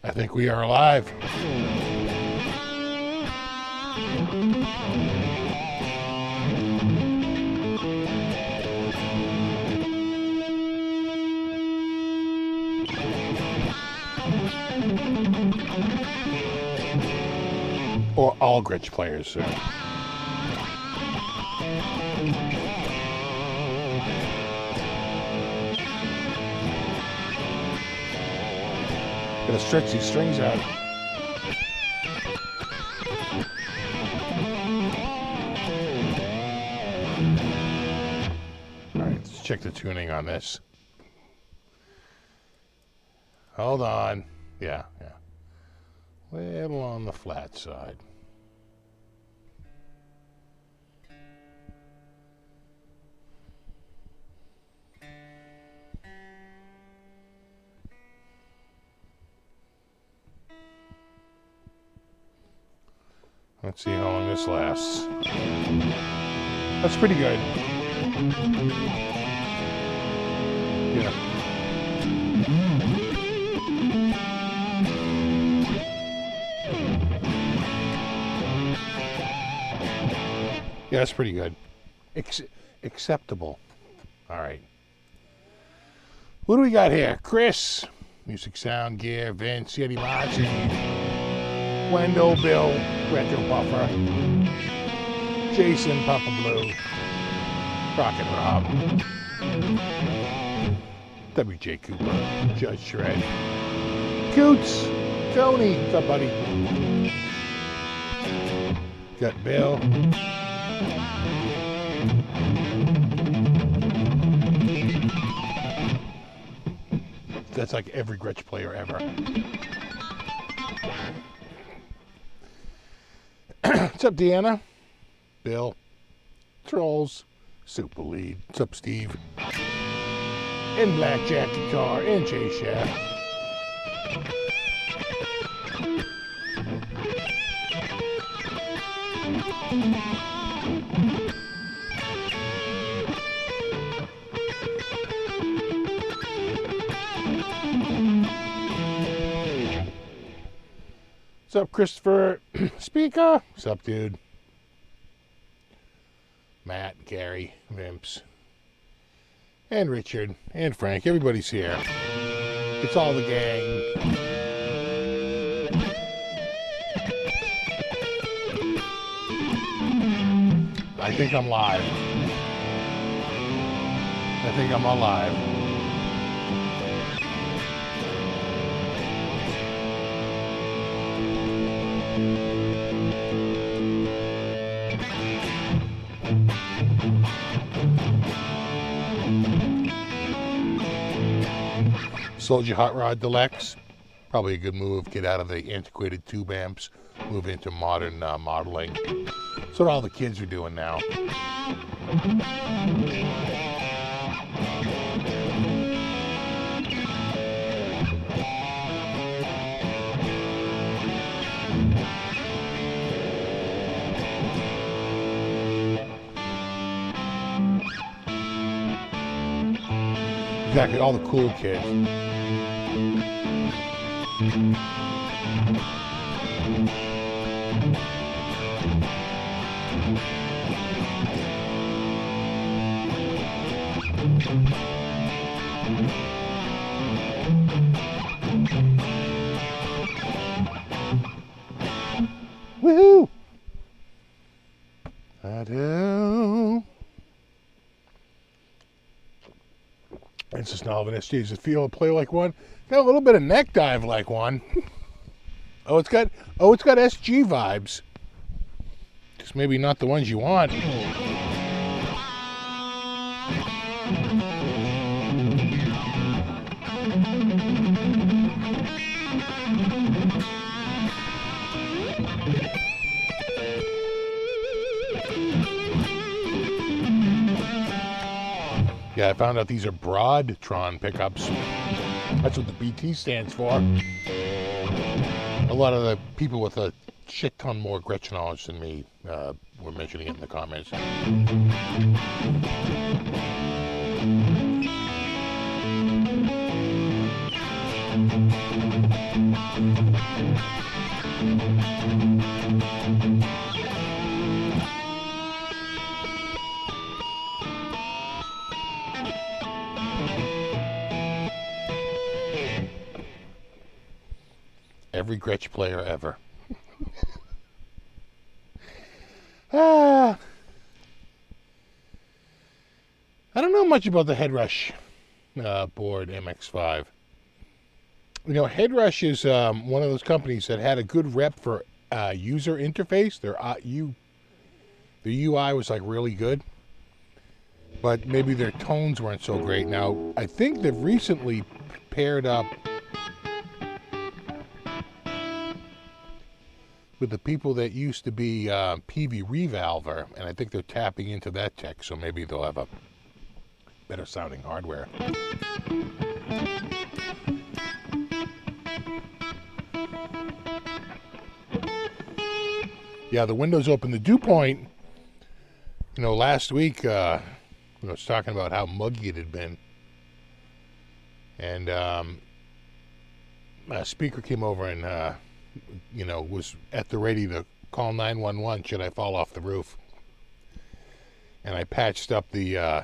I think we are alive. Or all Gretsch players, sir. Gotta stretch these strings out. Alright, let's check the tuning on this. Hold on. Yeah. Little on the flat side. Let's see how long this lasts. That's pretty good. Yeah. Yeah, that's pretty good. Acceptable. All right. What do we got here? Chris, music sound gear, Vince, Yeti Martin, Wendell, Bill, Retro Buffer, Jason, Papa Blue, Rocket Rob, WJ Cooper, Judge Shred, Coots, Tony, what's up, buddy? Got Bill. That's like every Gretsch player ever. What's up, Deanna? Bill. Trolls. Super Lead. What's up, Steve? And Blackjack Guitar. And Jay Shaft. What's up, Christopher? Speaker? What's up, dude? Matt, Gary, Vimps, and Richard, and Frank. Everybody's here. It's all the gang. I think I'm live. I think I'm alive. Soldier Hot Rod Deluxe, probably a good move. Get out of the antiquated tube amps, move into modern modeling. That's what all the kids are doing now. Exactly, all the cool kids. Woohoo! I do. It's just not an SG. Does it feel and play like one? Got a little bit of neck dive like one. Oh, it's got SG vibes. Just maybe not the ones you want. Yeah, I found out these are Broadtron pickups. That's what the BT stands for. A lot of the people with a shit ton more Gretsch knowledge than me were mentioning it in the comments. Every Gretsch player ever. I don't know much about the Headrush board MX5. You know, Headrush is one of those companies that had a good rep for user interface. Their UI was like really good, but maybe their tones weren't so great. Now, I think they've recently paired up with the people that used to be PV Revolver, and I think they're tapping into that tech, so maybe they'll have a better sounding hardware. Yeah, the window's open. The dew point, you know, last week I was talking about how muggy it had been, and a speaker came over and you know, was at the ready to call 911 should I fall off the roof. And I patched up the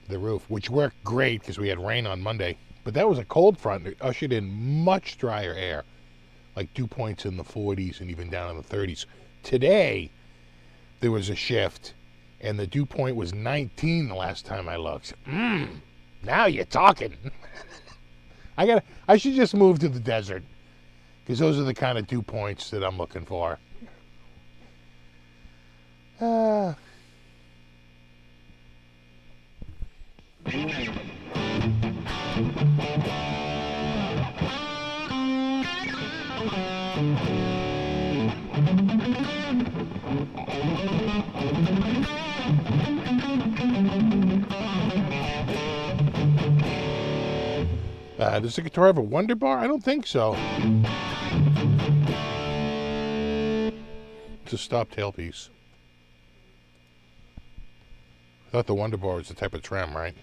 roof, which worked great because we had rain on Monday. But that was a cold front. It ushered in much drier air, like dew points in the 40s and even down in the 30s. Today, there was a shift, and the dew point was 19 the last time I looked. Now you're talking. I should just move to the desert, because those are the kind of dew points that I'm looking for. Does the guitar have a Wonder Bar? I don't think so. It's a stop tailpiece. I thought the Wonder Bar was the type of trem, right?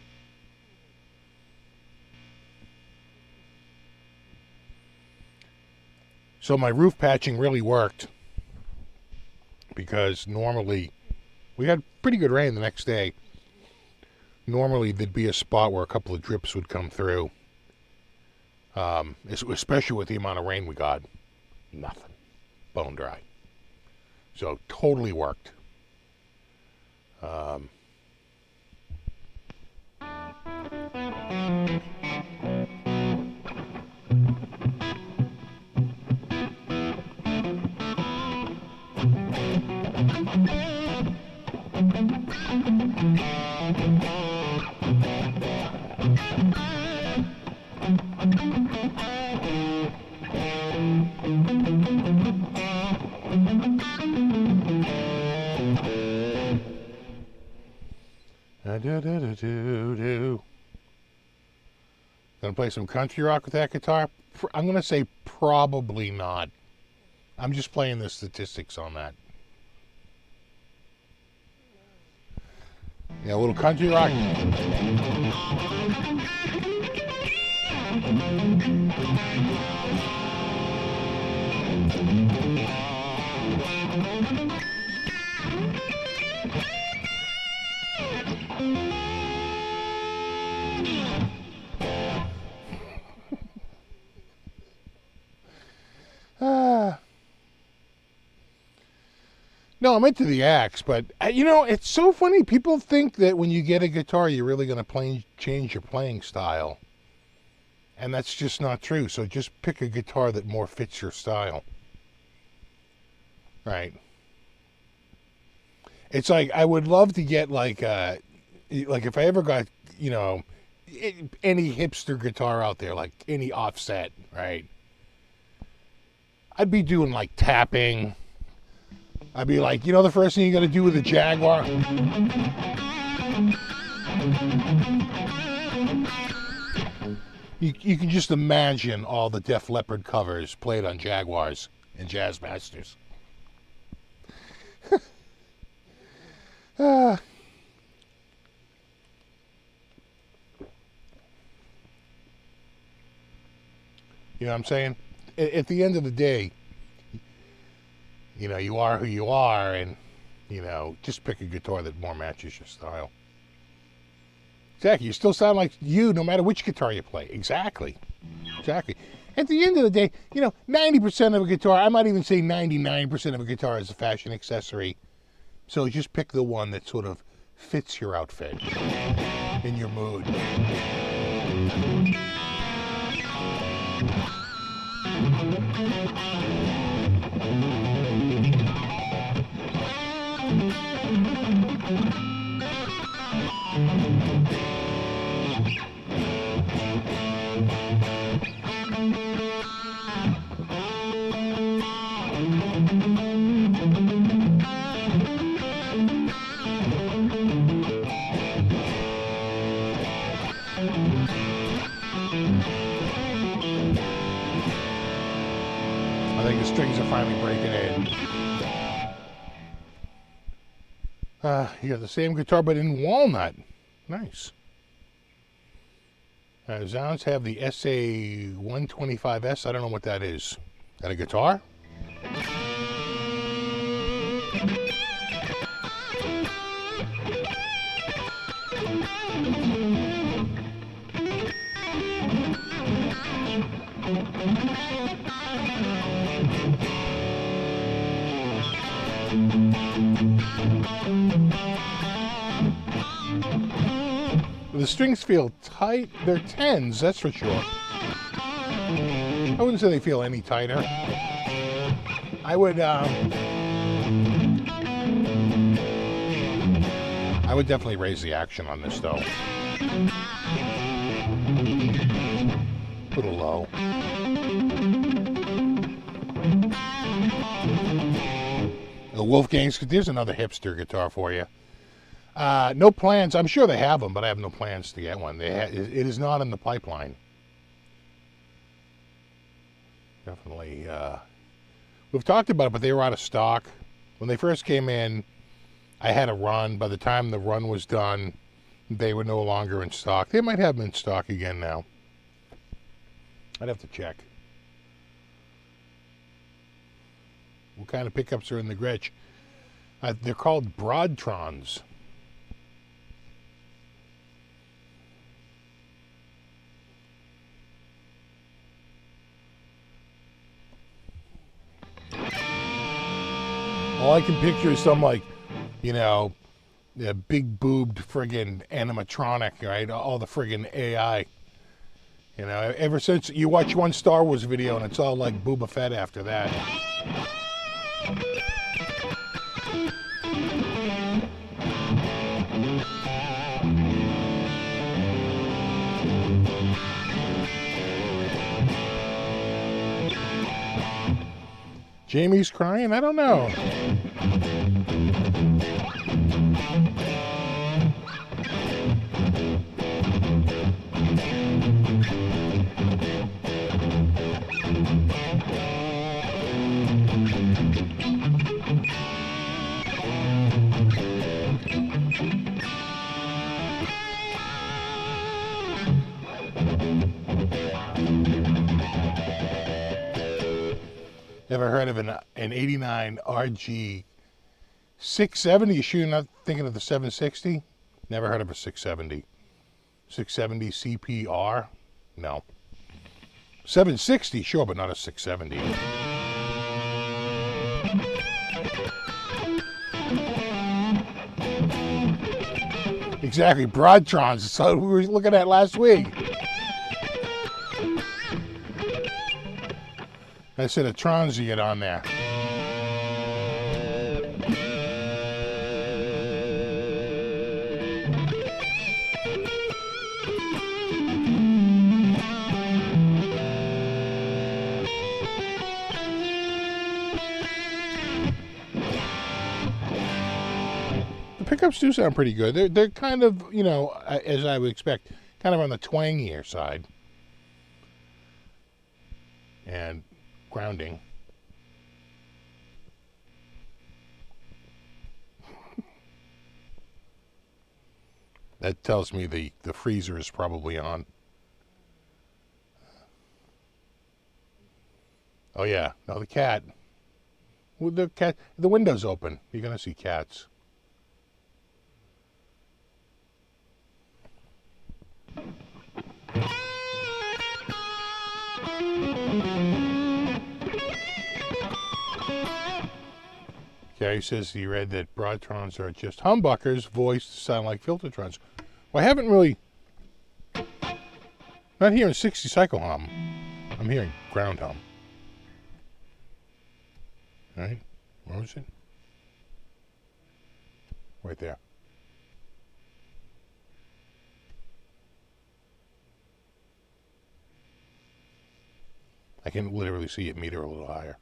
So my roof patching really worked, because normally we had pretty good rain the next day. Normally there'd be a spot where a couple of drips would come through. Especially with the amount of rain we got. Nothing. Bone dry. So totally worked. Gonna play some country rock with that guitar? I'm gonna say probably not. I'm just playing the statistics on that. Yeah, a little country rock. No, I'm into the axe, but you know, it's so funny. People think that when you get a guitar, you're really going to change your playing style. And that's just not true. So just pick a guitar that more fits your style. Right. It's like, I would love to get like if I ever got, you know, any hipster guitar out there, like any offset, right? I'd be doing like tapping. I'd be like, you know, the first thing you got to do with a Jaguar? You can just imagine all the Def Leppard covers played on Jaguars and Jazzmasters. You know what I'm saying? At the end of the day, you know, you are who you are, and, you know, just pick a guitar that more matches your style. Exactly. You still sound like you no matter which guitar you play. Exactly. Exactly. At the end of the day, you know, 90% of a guitar, I might even say 99% of a guitar is a fashion accessory. So just pick the one that sort of fits your outfit and your mood. I think the strings are finally breaking in. You got the same guitar, but in walnut. Nice. Zounds have the SA125S. I don't know what that is. Is that a guitar? The strings feel tight. They're 10s, that's for sure. I wouldn't say they feel any tighter. I would definitely raise the action on this though. A little low. The Wolfgang's, there's another hipster guitar for you. No plans. I'm sure they have them, but I have no plans to get one. It is not in the pipeline. Definitely. We've talked about it, but they were out of stock. When they first came in, I had a run. By the time the run was done, they were no longer in stock. They might have them in stock again now. I'd have to check. What kind of pickups are in the Gretsch? They're called Broadtrons. All I can picture is some, like, you know, big boobed friggin' animatronic, right? All the friggin' AI. You know, ever since you watch one Star Wars video and it's all like Boba Fett after that. Jamie's crying? I don't know. Ever heard of an 89 RG 670? You sure you're not thinking of the 760? Never heard of a 670. 670 CPR? No. 760, sure, but not a 670. Exactly, Broadtrons. That's what we were looking at last week. I said a transient on there. The pickups do sound pretty good. They're kind of, you know, as I would expect, kind of on the twangier side. And grounding. That tells me the freezer is probably on. Oh yeah, no, the cat. Well, the window's open. You're gonna see cats. Gary says he read that Broadtrons are just humbuckers voiced to sound like Filtertrons. Well, I haven't really... Not hearing 60 cycle hum. I'm hearing ground hum. All right, where was it? Right there. I can literally see it meter a little higher.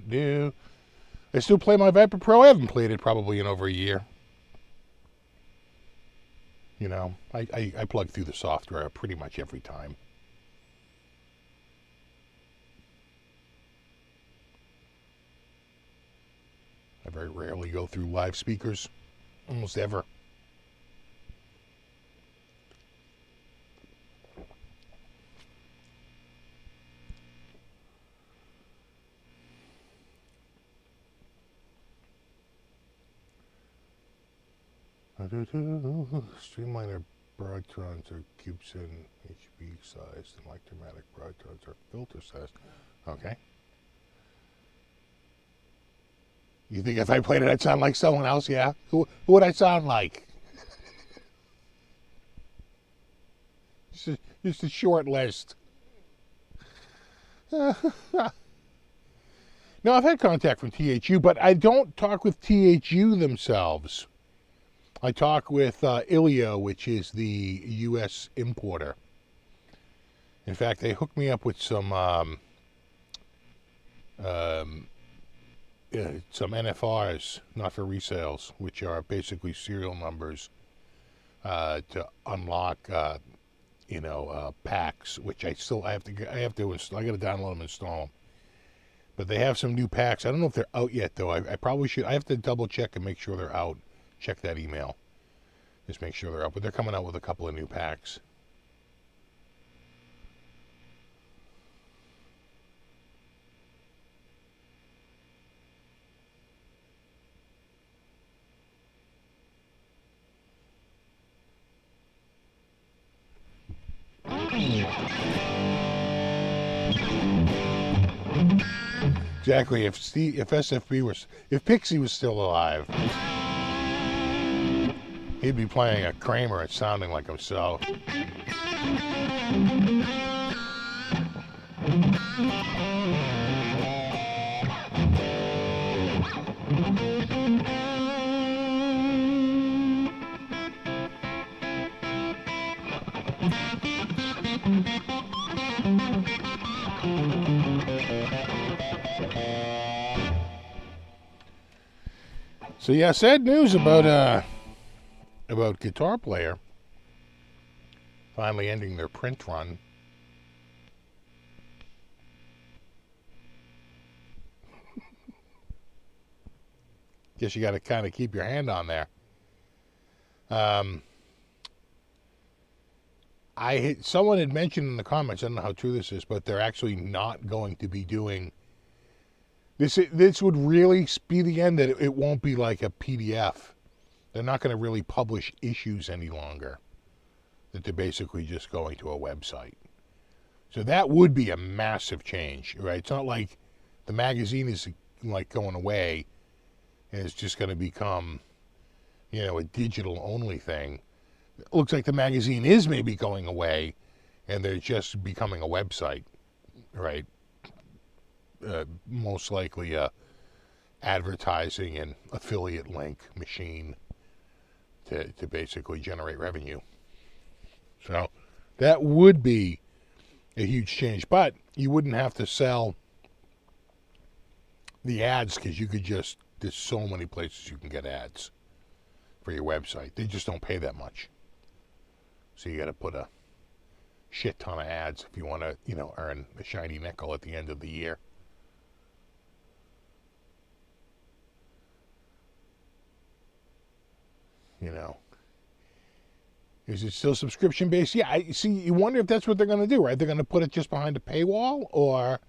Do. I still play my Viper Pro. I haven't played it probably in over a year. You know, I plug through the software pretty much every time. I very rarely go through live speakers. Almost ever. Streamliner Broadtrons are Cubesen HB sized, and Electromatic Broadtrons are filter sized. Okay. You think if I played it, I'd sound like someone else? Yeah. Who would I sound like? Just a short list. No, I've had contact from THU, but I don't talk with THU themselves. I talk with Ilio, which is the U.S. importer. In fact, they hooked me up with some NFRs, not for resales, which are basically serial numbers to unlock, packs. Which I have to install. I got to download them and install them. But they have some new packs. I don't know if they're out yet, though. I probably should. I have to double check and make sure they're out. Check that email. Just make sure they're out. But they're coming out with a couple of new packs. Exactly. If Pixie was still alive, he'd be playing a Kramer and sounding like himself. So yeah, sad news about Guitar Player finally ending their print run. Guess you got to kind of keep your hand on there. Um, someone had mentioned in the comments, I don't know how true this is, but they're actually not going to be doing this. This would really be the end, that it won't be like a PDF. They're not going to really publish issues any longer, that they're basically just going to a website. So that would be a massive change, right? It's not like the magazine is like going away and it's just going to become, you know, a digital only thing. It looks like the magazine is maybe going away and they're just becoming a website, right? Most likely a advertising and affiliate link machine to basically generate revenue. So that would be a huge change, but you wouldn't have to sell the ads, because you could just, there's so many places you can get ads for your website. They just don't pay that much. So you got to put a shit ton of ads if you want to, you know, earn a shiny nickel at the end of the year. You know, is it still subscription based? Yeah, I see. You wonder if that's what they're going to do, right? They're going to put it just behind a paywall, or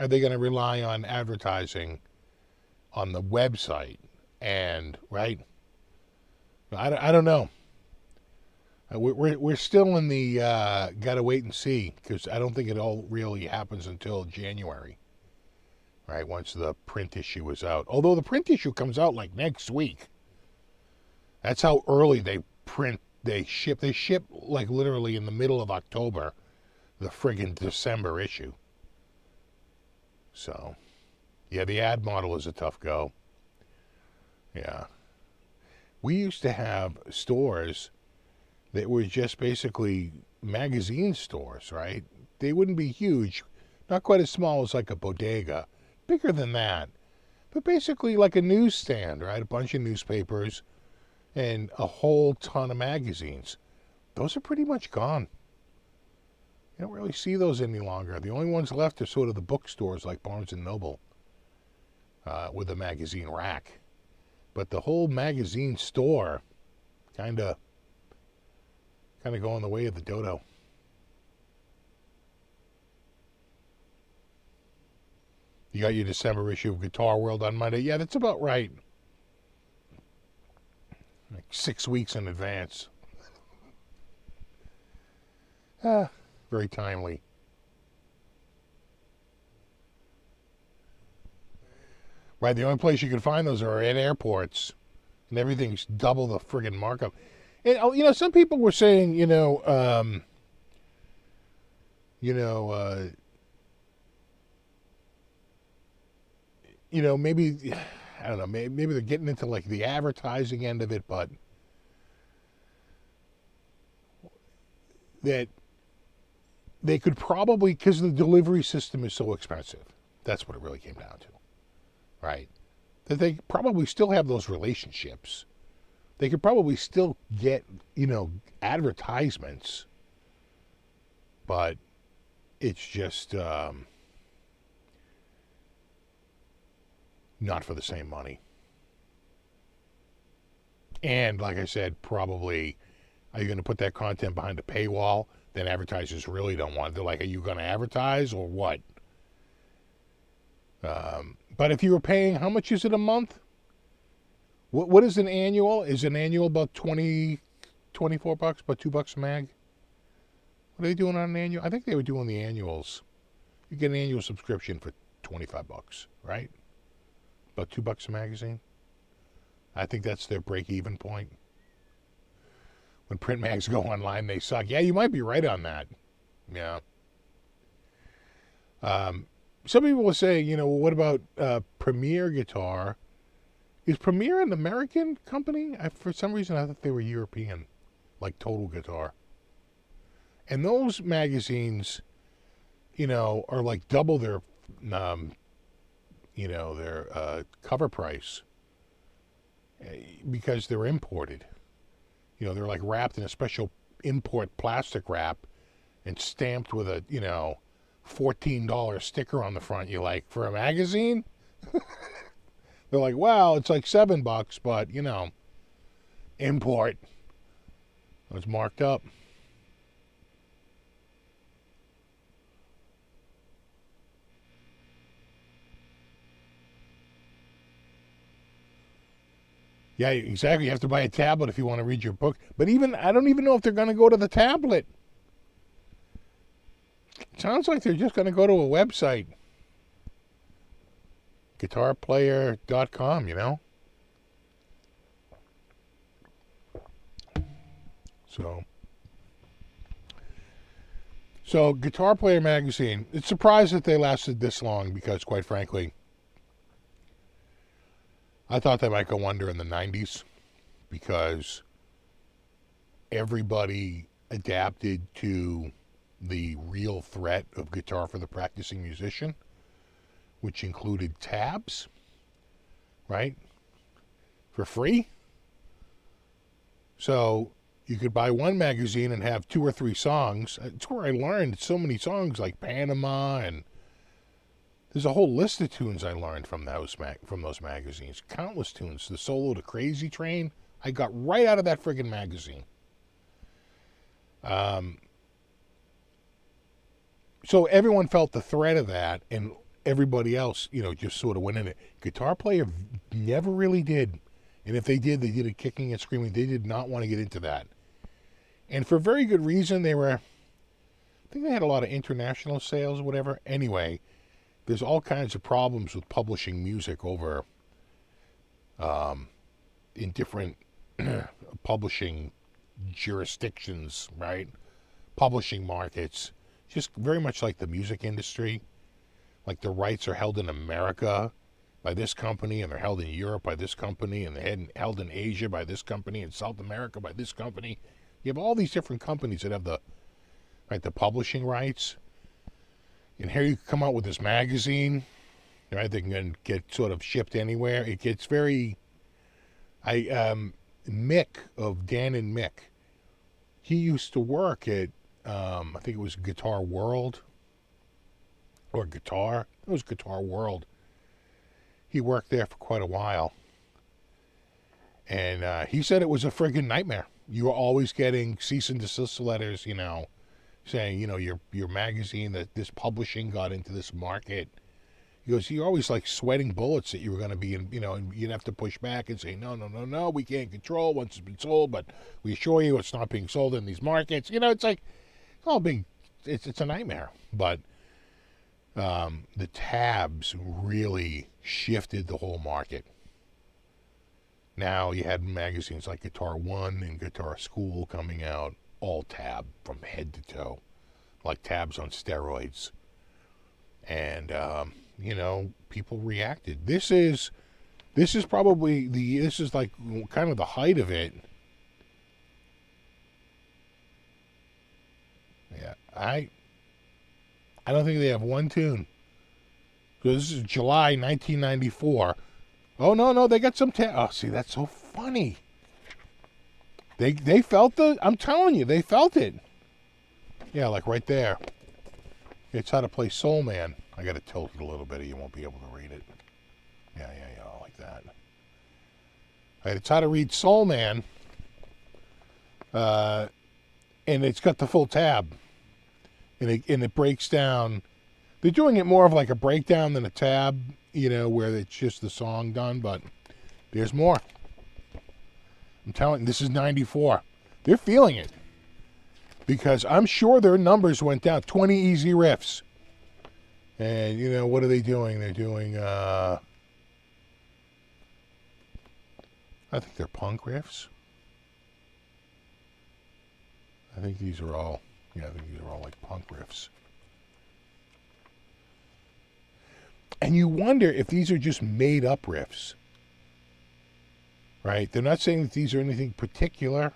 are they going to rely on advertising on the website? And right, I don't know. We're still in the gotta wait and see, because I don't think it all really happens until January, right? Once the print issue is out. Although the print issue comes out like next week. That's how early they print. They ship like literally in the middle of October, the friggin' December issue. So, yeah, the ad model is a tough go. Yeah. We used to have stores that were just basically magazine stores, right? They wouldn't be huge, not quite as small as like a bodega, bigger than that, but basically like a newsstand, right? A bunch of newspapers and a whole ton of magazines. Those are pretty much gone. You don't really see those any longer. The only ones left are sort of the bookstores like Barnes & Noble with a magazine rack. But the whole magazine store kind of going the way of the dodo. You got your December issue of Guitar World on Monday. Yeah, that's about right. Like 6 weeks in advance. Very timely. Right, the only place you can find those are at airports, and everything's double the friggin' markup. And you know, some people were saying, maybe, I don't know, maybe they're getting into like the advertising end of it, but that they could probably, because the delivery system is so expensive, that's what it really came down to, right? That they probably still have those relationships. They could probably still get, advertisements, but it's just not for the same money. And like I said, probably, are you going to put that content behind a paywall? Then advertisers really don't want it. They're like, are you going to advertise or what? But if you were paying, how much is it a month? What is an annual? Is an annual about $24, about $2 a mag? What are they doing on an annual? I think they were doing the annuals. You get an annual subscription for $25, right? About $2 a magazine. I think that's their break-even point. When print mags go online, they suck. Yeah, you might be right on that. Yeah. Some people will say, what about Premier Guitar? Is Premier an American company? For some reason, I thought they were European, like Total Guitar. And those magazines, are like double their, cover price because they're imported. They're like wrapped in a special import plastic wrap and stamped with a, $14 sticker on the front. You're like, for a magazine? They're like, well, it's like $7, but, import. It's marked up. Yeah, exactly. You have to buy a tablet if you want to read your book. But I don't even know if they're going to go to the tablet. Sounds like they're just going to go to a website. Guitarplayer.com, you know? So Guitar Player magazine, it's surprised that they lasted this long because, quite frankly, I thought they might go under in the 90s because everybody adapted to the real threat of guitar for the practicing musician, which included tabs, right? For free. So you could buy one magazine and have 2 or 3 songs. It's where I learned so many songs like Panama, and there's a whole list of tunes I learned from those magazines. Countless tunes. The Solo to Crazy Train, I got right out of that friggin' magazine. So everyone felt the threat of that, and everybody else, just sort of went in it. Guitar Player never really did. And if they did it kicking and screaming. They did not want to get into that. And for very good reason. I think they had a lot of international sales or whatever. Anyway, there's all kinds of problems with publishing music over in different publishing jurisdictions, right? Publishing markets. Just very much like the music industry. Like the rights are held in America by this company, and they're held in Europe by this company, and they're held in Asia by this company, and South America by this company. You have all these different companies that have the publishing rights. And here you come out with this magazine, right? They can get sort of shipped anywhere. It gets very... Mick of Dan and Mick, he used to work at, I think it was Guitar World, or Guitar. It was Guitar World. He worked there for quite a while. And he said it was a friggin' nightmare. You were always getting cease and desist letters, saying, your magazine, that this publishing got into this market. He goes, you're always like sweating bullets that you were going to be in, and you'd have to push back and say, no, we can't control once it's been sold, but we assure you it's not being sold in these markets. It's like, it's all big, it's a nightmare. But the tabs really shifted the whole market. Now you had magazines like Guitar One and Guitar School coming out, all tab from head to toe, like tabs on steroids. And, people reacted. This is probably this is like kind of the height of it. Yeah, I don't think they have one tune. So this is July 1994. Oh, no, they got some oh, see, that's so funny. They felt I'm telling you, they felt it. Yeah, like right there. It's how to play Soul Man. I got to tilt it a little bit or you won't be able to read it. Yeah, like that. All right, it's how to read Soul Man. And it's got the full tab. And it breaks down. They're doing it more of like a breakdown than a tab, where it's just the song done, but there's more. I'm telling you, this is 94. They're feeling it. Because I'm sure their numbers went down. 20 easy riffs. And, what are they doing? They're doing, I think they're punk riffs. I think these are all like punk riffs. And you wonder if these are just made up riffs. Right? They're not saying that these are anything particular.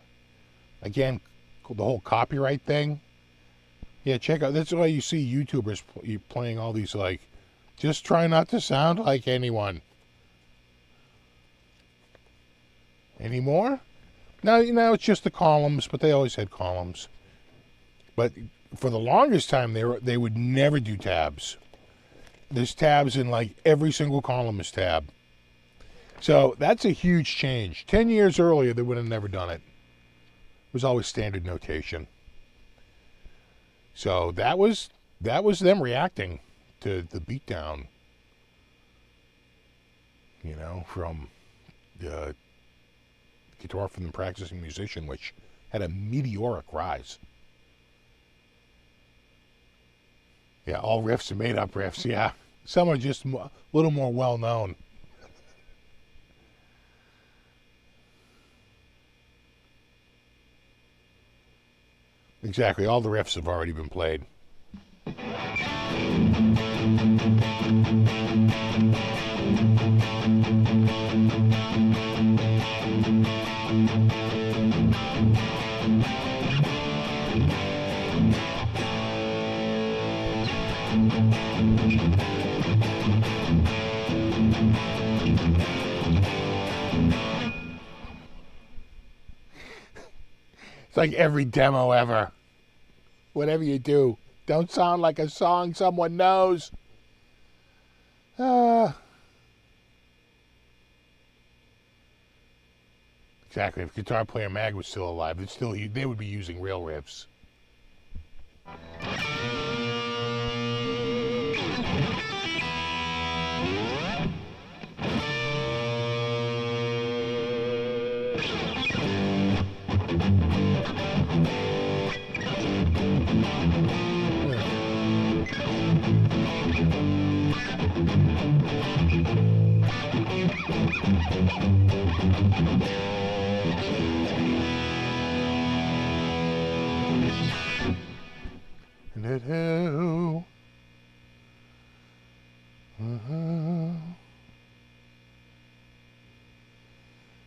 Again, the whole copyright thing. Yeah, check out. That's why you see YouTubers playing all these, like, just try not to sound like anyone. Any more? Now it's just the columns, but they always had columns. But for the longest time, they would never do tabs. There's tabs in, like, every single column is tab. So that's a huge change. 10 years earlier, they would have never done it. was always standard notation. So that was them reacting to the beatdown, you know, from the Guitar from the Practicing Musician, which had a meteoric rise. Yeah, all riffs are made-up riffs, yeah. Some are just a little more well-known. Exactly, all the riffs have already been played. It's like every demo ever. Whatever you do, don't sound like a song someone knows. Exactly. If Guitar Player Mag was still alive, they would be using real riffs.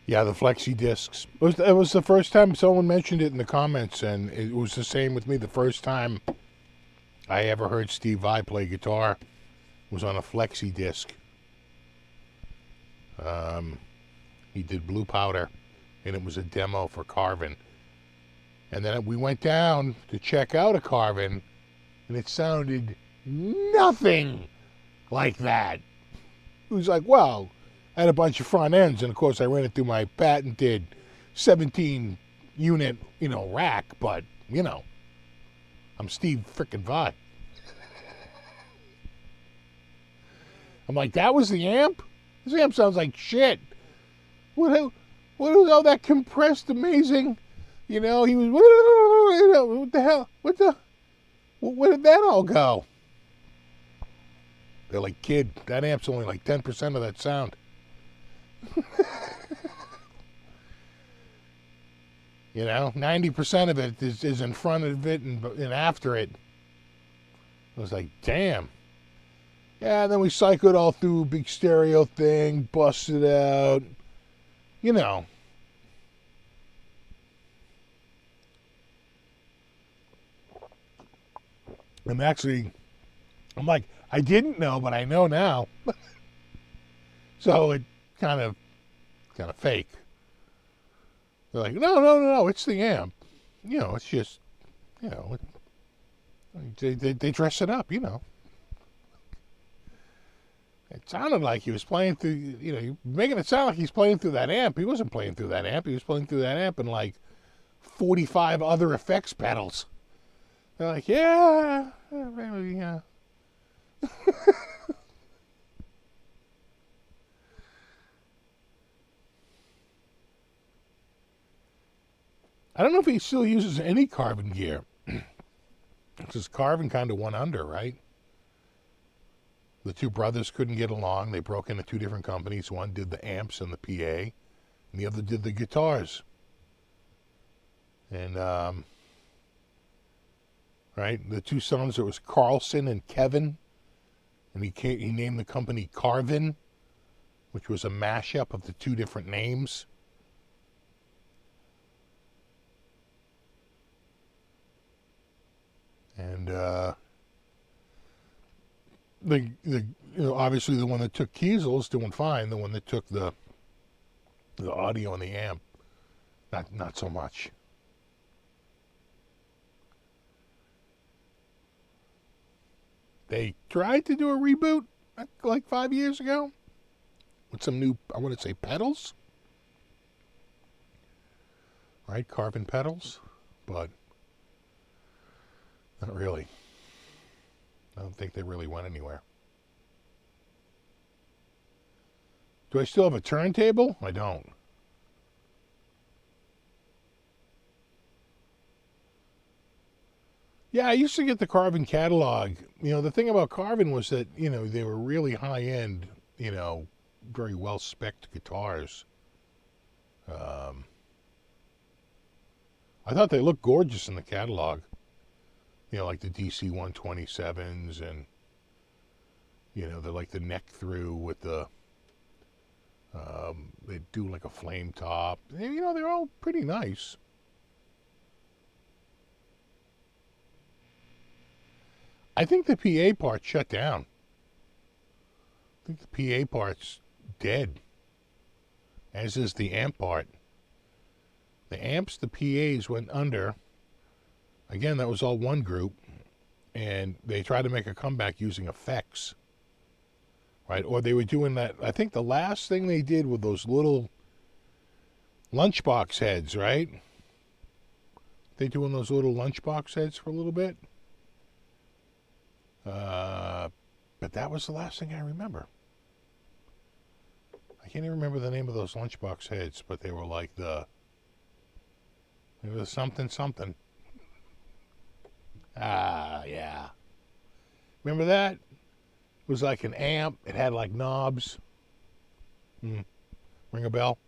Yeah, the flexi discs. It was the first time someone mentioned it in the comments, and it was the same with me. The first time I ever heard Steve Vai play guitar was on a flexi disc. He did Blue Powder, and it was a demo for Carvin. And then we went down to check out a Carvin, and it sounded nothing like that. It was like, wow. I had a bunch of front ends, and of course I ran it through my patented 17 unit, rack, but, I'm Steve frickin' Vai. I'm like, that was the amp? This amp sounds like shit. What was all that compressed amazing? He was, what the hell? Where did that all go? They're like, kid, that amp's only like 10% of that sound. 90% of it is in front of it and after it. I was like, damn. Yeah, and then we cycled all through, big stereo thing, busted out. I'm like, I didn't know, but I know now. So it kind of fake. They're like, no, it's the amp. It's just, they dress it up, It sounded like he was playing through, making it sound like he's playing through that amp. He wasn't playing through that amp. He was playing through that amp and like 45 other effects pedals. They're like, yeah, maybe, yeah. I don't know if he still uses any Carvin gear. Because Carvin kind of went under, right? The two brothers couldn't get along. They broke into two different companies. One did the amps and the PA, and the other did the guitars. And, right, the two sons, it was Carlson and Kevin. And he named the company Carvin, which was a mashup of the two different names. And obviously the one that took Kiesel's doing fine. The one that took the audio and the amp, not so much. They tried to do a reboot like 5 years ago with some new, I want to say, pedals. right? Carbon pedals, but not really. I don't think they really went anywhere. Do I still have a turntable? I don't. Yeah, I used to get the Carvin catalog. You know, the thing about Carvin was that, you know, they were really high-end, you know, very well-spec'd guitars. I thought they looked gorgeous in the catalog. You know, like the DC 127s and, you know, they're like the neck through with the, they do like a flame top. You know, they're all pretty nice. I think the PA part shut down. I think the PA part's dead, as is the amp part. The amps, the PAs went under. Again, that was all one group, and they tried to make a comeback using effects, right? Or they were doing that. I think the last thing they did with those little lunchbox heads, right? They doing those little lunchbox heads for a little bit. But that was the last thing I remember. I can't even remember the name of those lunchbox heads, but they were like they were something something. Yeah. Remember that? It was like an amp. It had like knobs. Ring a bell?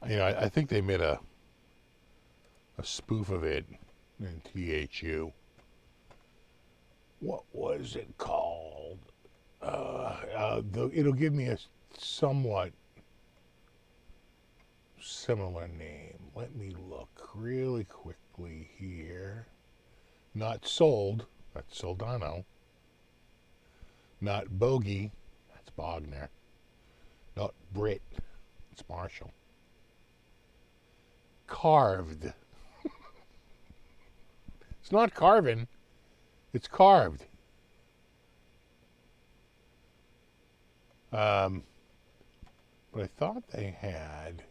You know, I think they made a spoof of it in THU. What was it called? It'll give me a somewhat similar name. Let me look really quickly here. Not Sold, that's Soldano. Not Bogey, that's Bogner. Not Brit, it's Marshall. Carved. It's not Carvin, it's Carved. But I thought they had...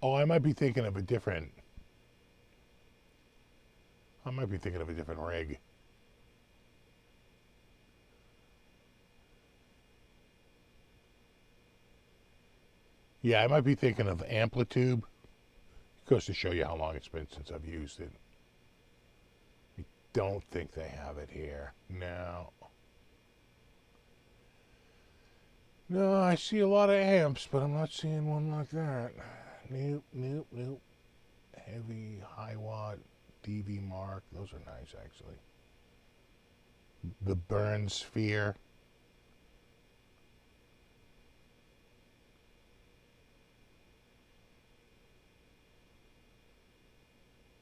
Oh, I might be thinking of a different... rig. Yeah, I might be thinking of Amplitude. It goes to show you how long it's been since I've used it. I don't think they have it here. No. No, I see a lot of amps, but I'm not seeing one like that. Nope, nope, nope. Heavy, high watt, DV Mark. Those are nice, actually. The Burn Sphere.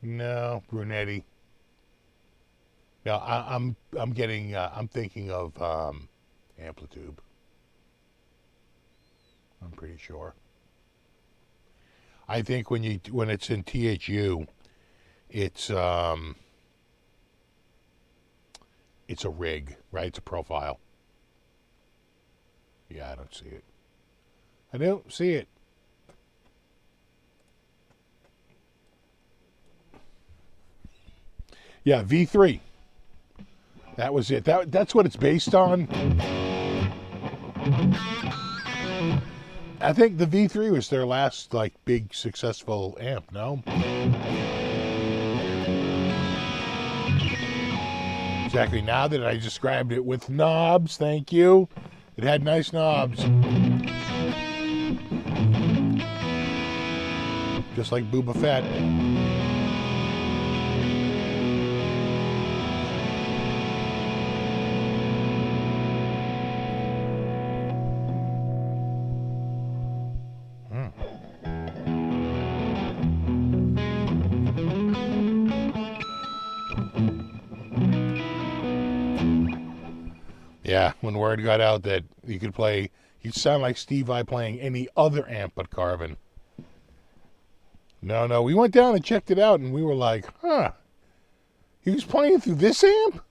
No, Brunetti. No, I'm thinking of Amplitude. I'm pretty sure. I think when it's in THU, it's a rig, right? It's a profile. Yeah, I don't see it. I don't see it. Yeah, V3. That was it. That's what it's based on. I think the V3 was their last, like, big successful amp, no? Exactly. Now that I described it with knobs, thank you. It had nice knobs. just like Boba Fett. Yeah, when word got out that you could play, you'd sound like Steve Vai playing any other amp but Carvin. No, we went down and checked it out, and we were like, huh, he was playing through this amp?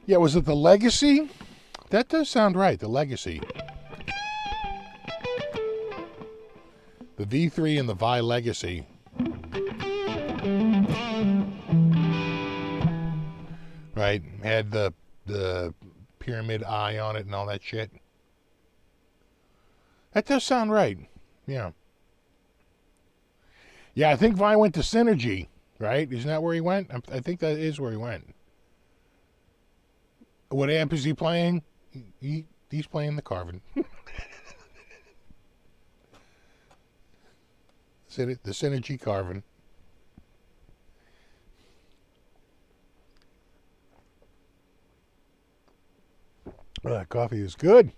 Yeah, was it the Legacy? That does sound right, the Legacy. The V3 and the Vi Legacy. Right, had the pyramid eye on it and all that shit. That does sound right, yeah. Yeah, I think Vi went to Synergy, right? Isn't that where he went? I think that is where he went. What amp is he playing? He's playing the Carvin. The Synergy Carvin. Oh, that coffee is good.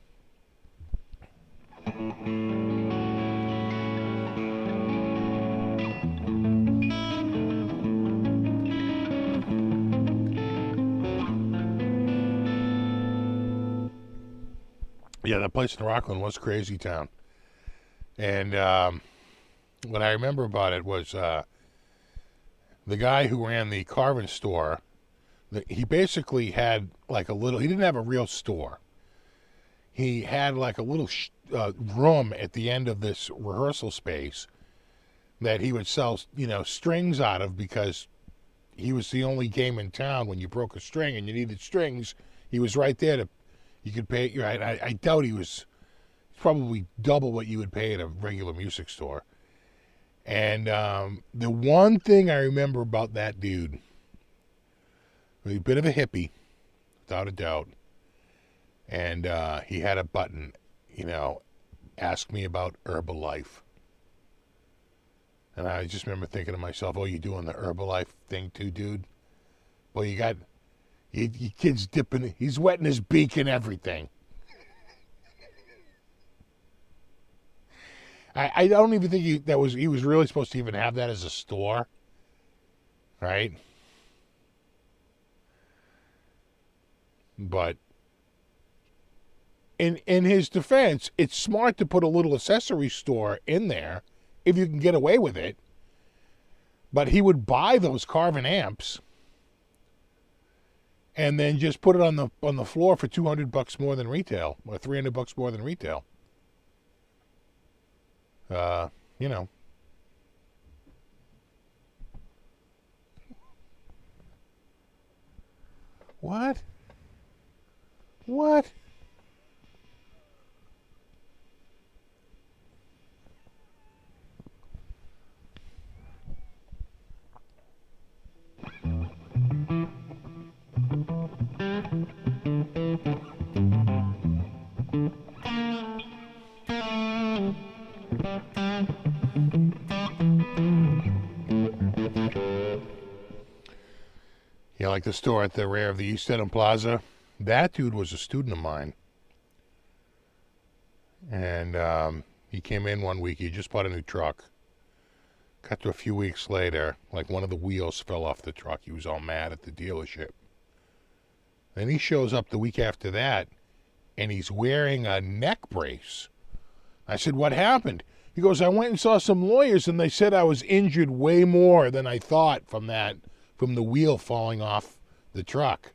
Yeah, that place in Rockland was crazy town. And what I remember about it was the guy who ran the Carvin store, he basically had like a little, he didn't have a real store. He had like a little room at the end of this rehearsal space that he would sell, strings out of, because he was the only game in town when you broke a string and you needed strings. He was right there you could pay it. I doubt he was probably double what you would pay at a regular music store. And the one thing I remember about that dude, a bit of a hippie, without a doubt. And he had a button, ask me about Herbalife. And I just remember thinking to myself, oh, you doing the Herbalife thing too, dude? Well, you got, your kid's dipping, he's wetting his beak and everything. I don't even think he was really supposed to even have that as a store. Right? But in his defense, it's smart to put a little accessory store in there if you can get away with it. But he would buy those Carvin amps and then just put it on the floor for $200 more than retail, or $300 more than retail. What? What? Yeah, like the store at the rear of the East Dedham Plaza. That dude was a student of mine. And he came in one week. He just bought a new truck. Got to a few weeks later, like one of the wheels fell off the truck. He was all mad at the dealership. Then he shows up the week after that, and he's wearing a neck brace. I said, what happened? He goes, I went and saw some lawyers, and they said I was injured way more than I thought from the wheel falling off the truck.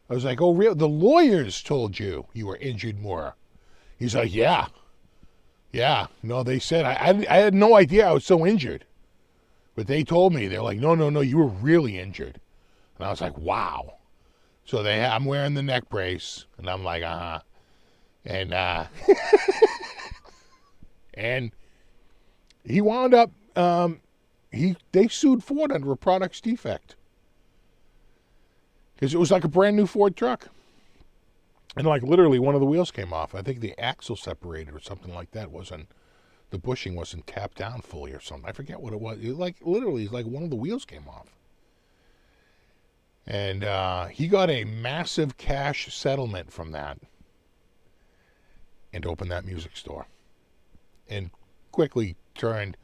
I was like, oh, real? The lawyers told you were injured more. He's like, yeah. Yeah. No, they said, I had no idea I was so injured. But they told me, they're like, no, you were really injured. And I was like, wow. So I'm wearing the neck brace, and I'm like, uh-huh. And, and he wound up, they sued Ford under a products defect. Because it was like a brand new Ford truck. And like literally one of the wheels came off. I think the axle separated or something like that. The bushing wasn't tapped down fully or something. I forget what it was. It like literally, like one of the wheels came off. And he got a massive cash settlement from that and opened that music store. And quickly turned,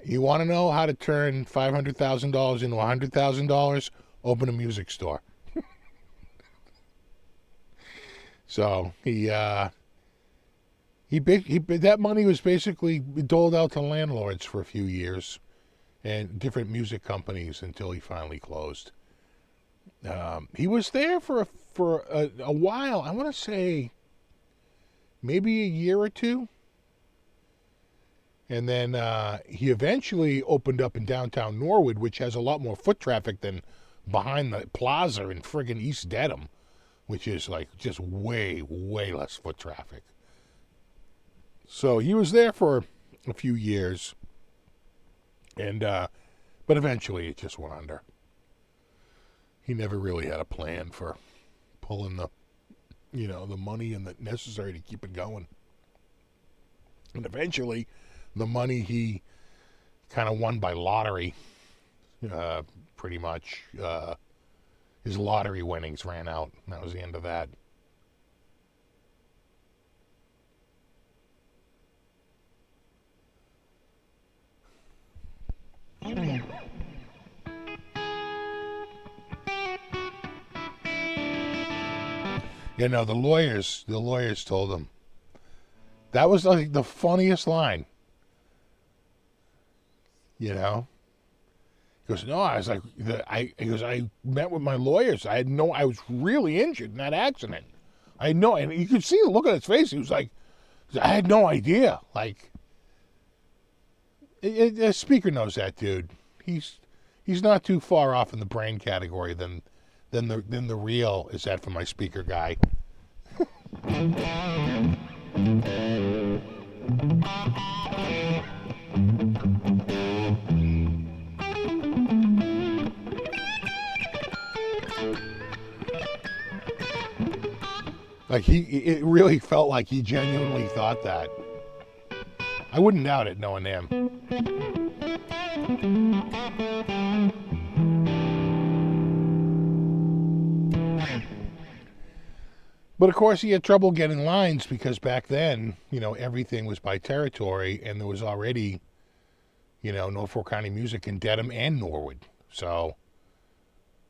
you want to know how to turn $500,000 into $100,000? Open a music store. So that money was basically doled out to landlords for a few years and different music companies until he finally closed. He was there for a while. I want to say maybe a year or two. And then he eventually opened up in downtown Norwood, which has a lot more foot traffic than behind the plaza in friggin' East Dedham, which is like just way, way less foot traffic. So he was there for a few years, and but eventually it just went under. He never really had a plan for pulling the money and the necessary to keep it going. And eventually, the money he kind of won by lottery, pretty much, his lottery winnings ran out. And that was the end of that. The lawyers told him. That was like the funniest line. He goes, no, I was like, he goes, I met with my lawyers. I was really injured in that accident. And you could see the look on his face. He was like, I had no idea. Like, a speaker knows that dude. He's not too far off in the brain category than the real is that from my speaker guy. Like it really felt like he genuinely thought that. I wouldn't doubt it knowing him. But of course, he had trouble getting lines because back then, everything was by territory, and there was already, Norfolk County music in Dedham and Norwood. So,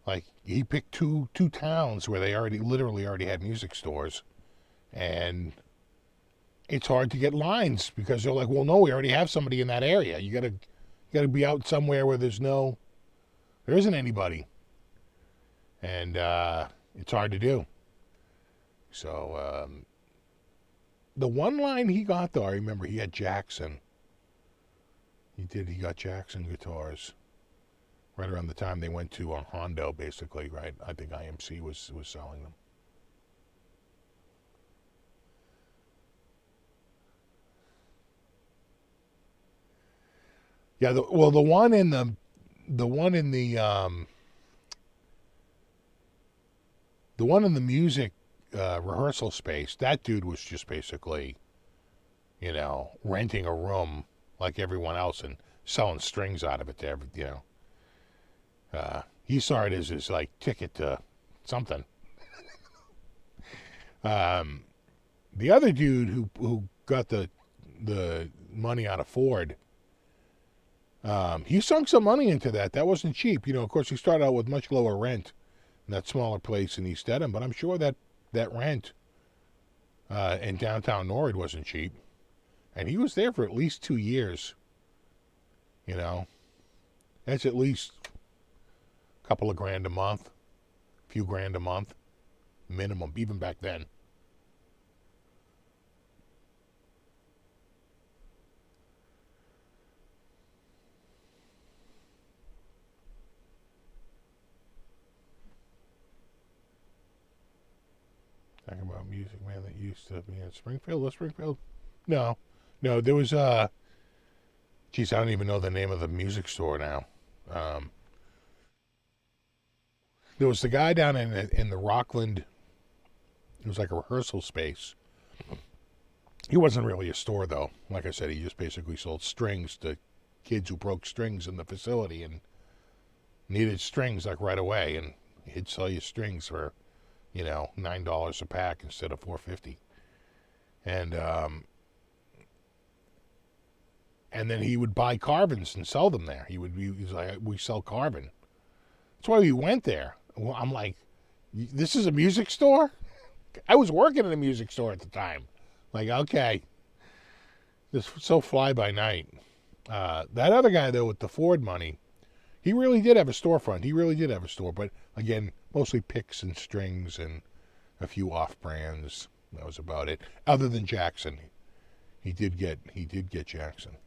like, he picked two towns where they literally already had music stores, and it's hard to get lines because they're like, well, no, we already have somebody in that area. You gotta be out somewhere where there isn't anybody, and it's hard to do. So, the one line he got, though, I remember he had Jackson. He got Jackson guitars right around the time they went to Hondo, basically, right? I think IMC was selling them. Yeah, the one in the music rehearsal space, that dude was just basically, renting a room like everyone else and selling strings out of it to he saw it as his like ticket to something. The other dude who got the money out of Ford, he sunk some money into that. That wasn't cheap. Of course, he started out with much lower rent in that smaller place in East Dedham, but I'm sure that rent in downtown Norwood wasn't cheap. And he was there for at least 2 years. That's at least a couple of grand a month, a few grand a month, minimum, even back then. Talking about music, man, that used to be in Springfield. No, there was, geez, I don't even know the name of the music store now. there was the guy down in the Rockland. It was like a rehearsal space. He wasn't really a store, though. Like I said, he just basically sold strings to kids who broke strings in the facility and needed strings like right away. And he'd sell you strings for, $9 a pack instead of $4.50. And then he would buy carbons and sell them there. He was like, we sell carbon. That's why we went there. Well, I'm like, this is a music store? I was working in a music store at the time. Like, okay. This so fly by night. That other guy, though, with the Ford money, he really did have a storefront. He really did have a store. But, again, mostly picks and strings and a few off-brands. That was about it. Other than Jackson. He did get Jackson.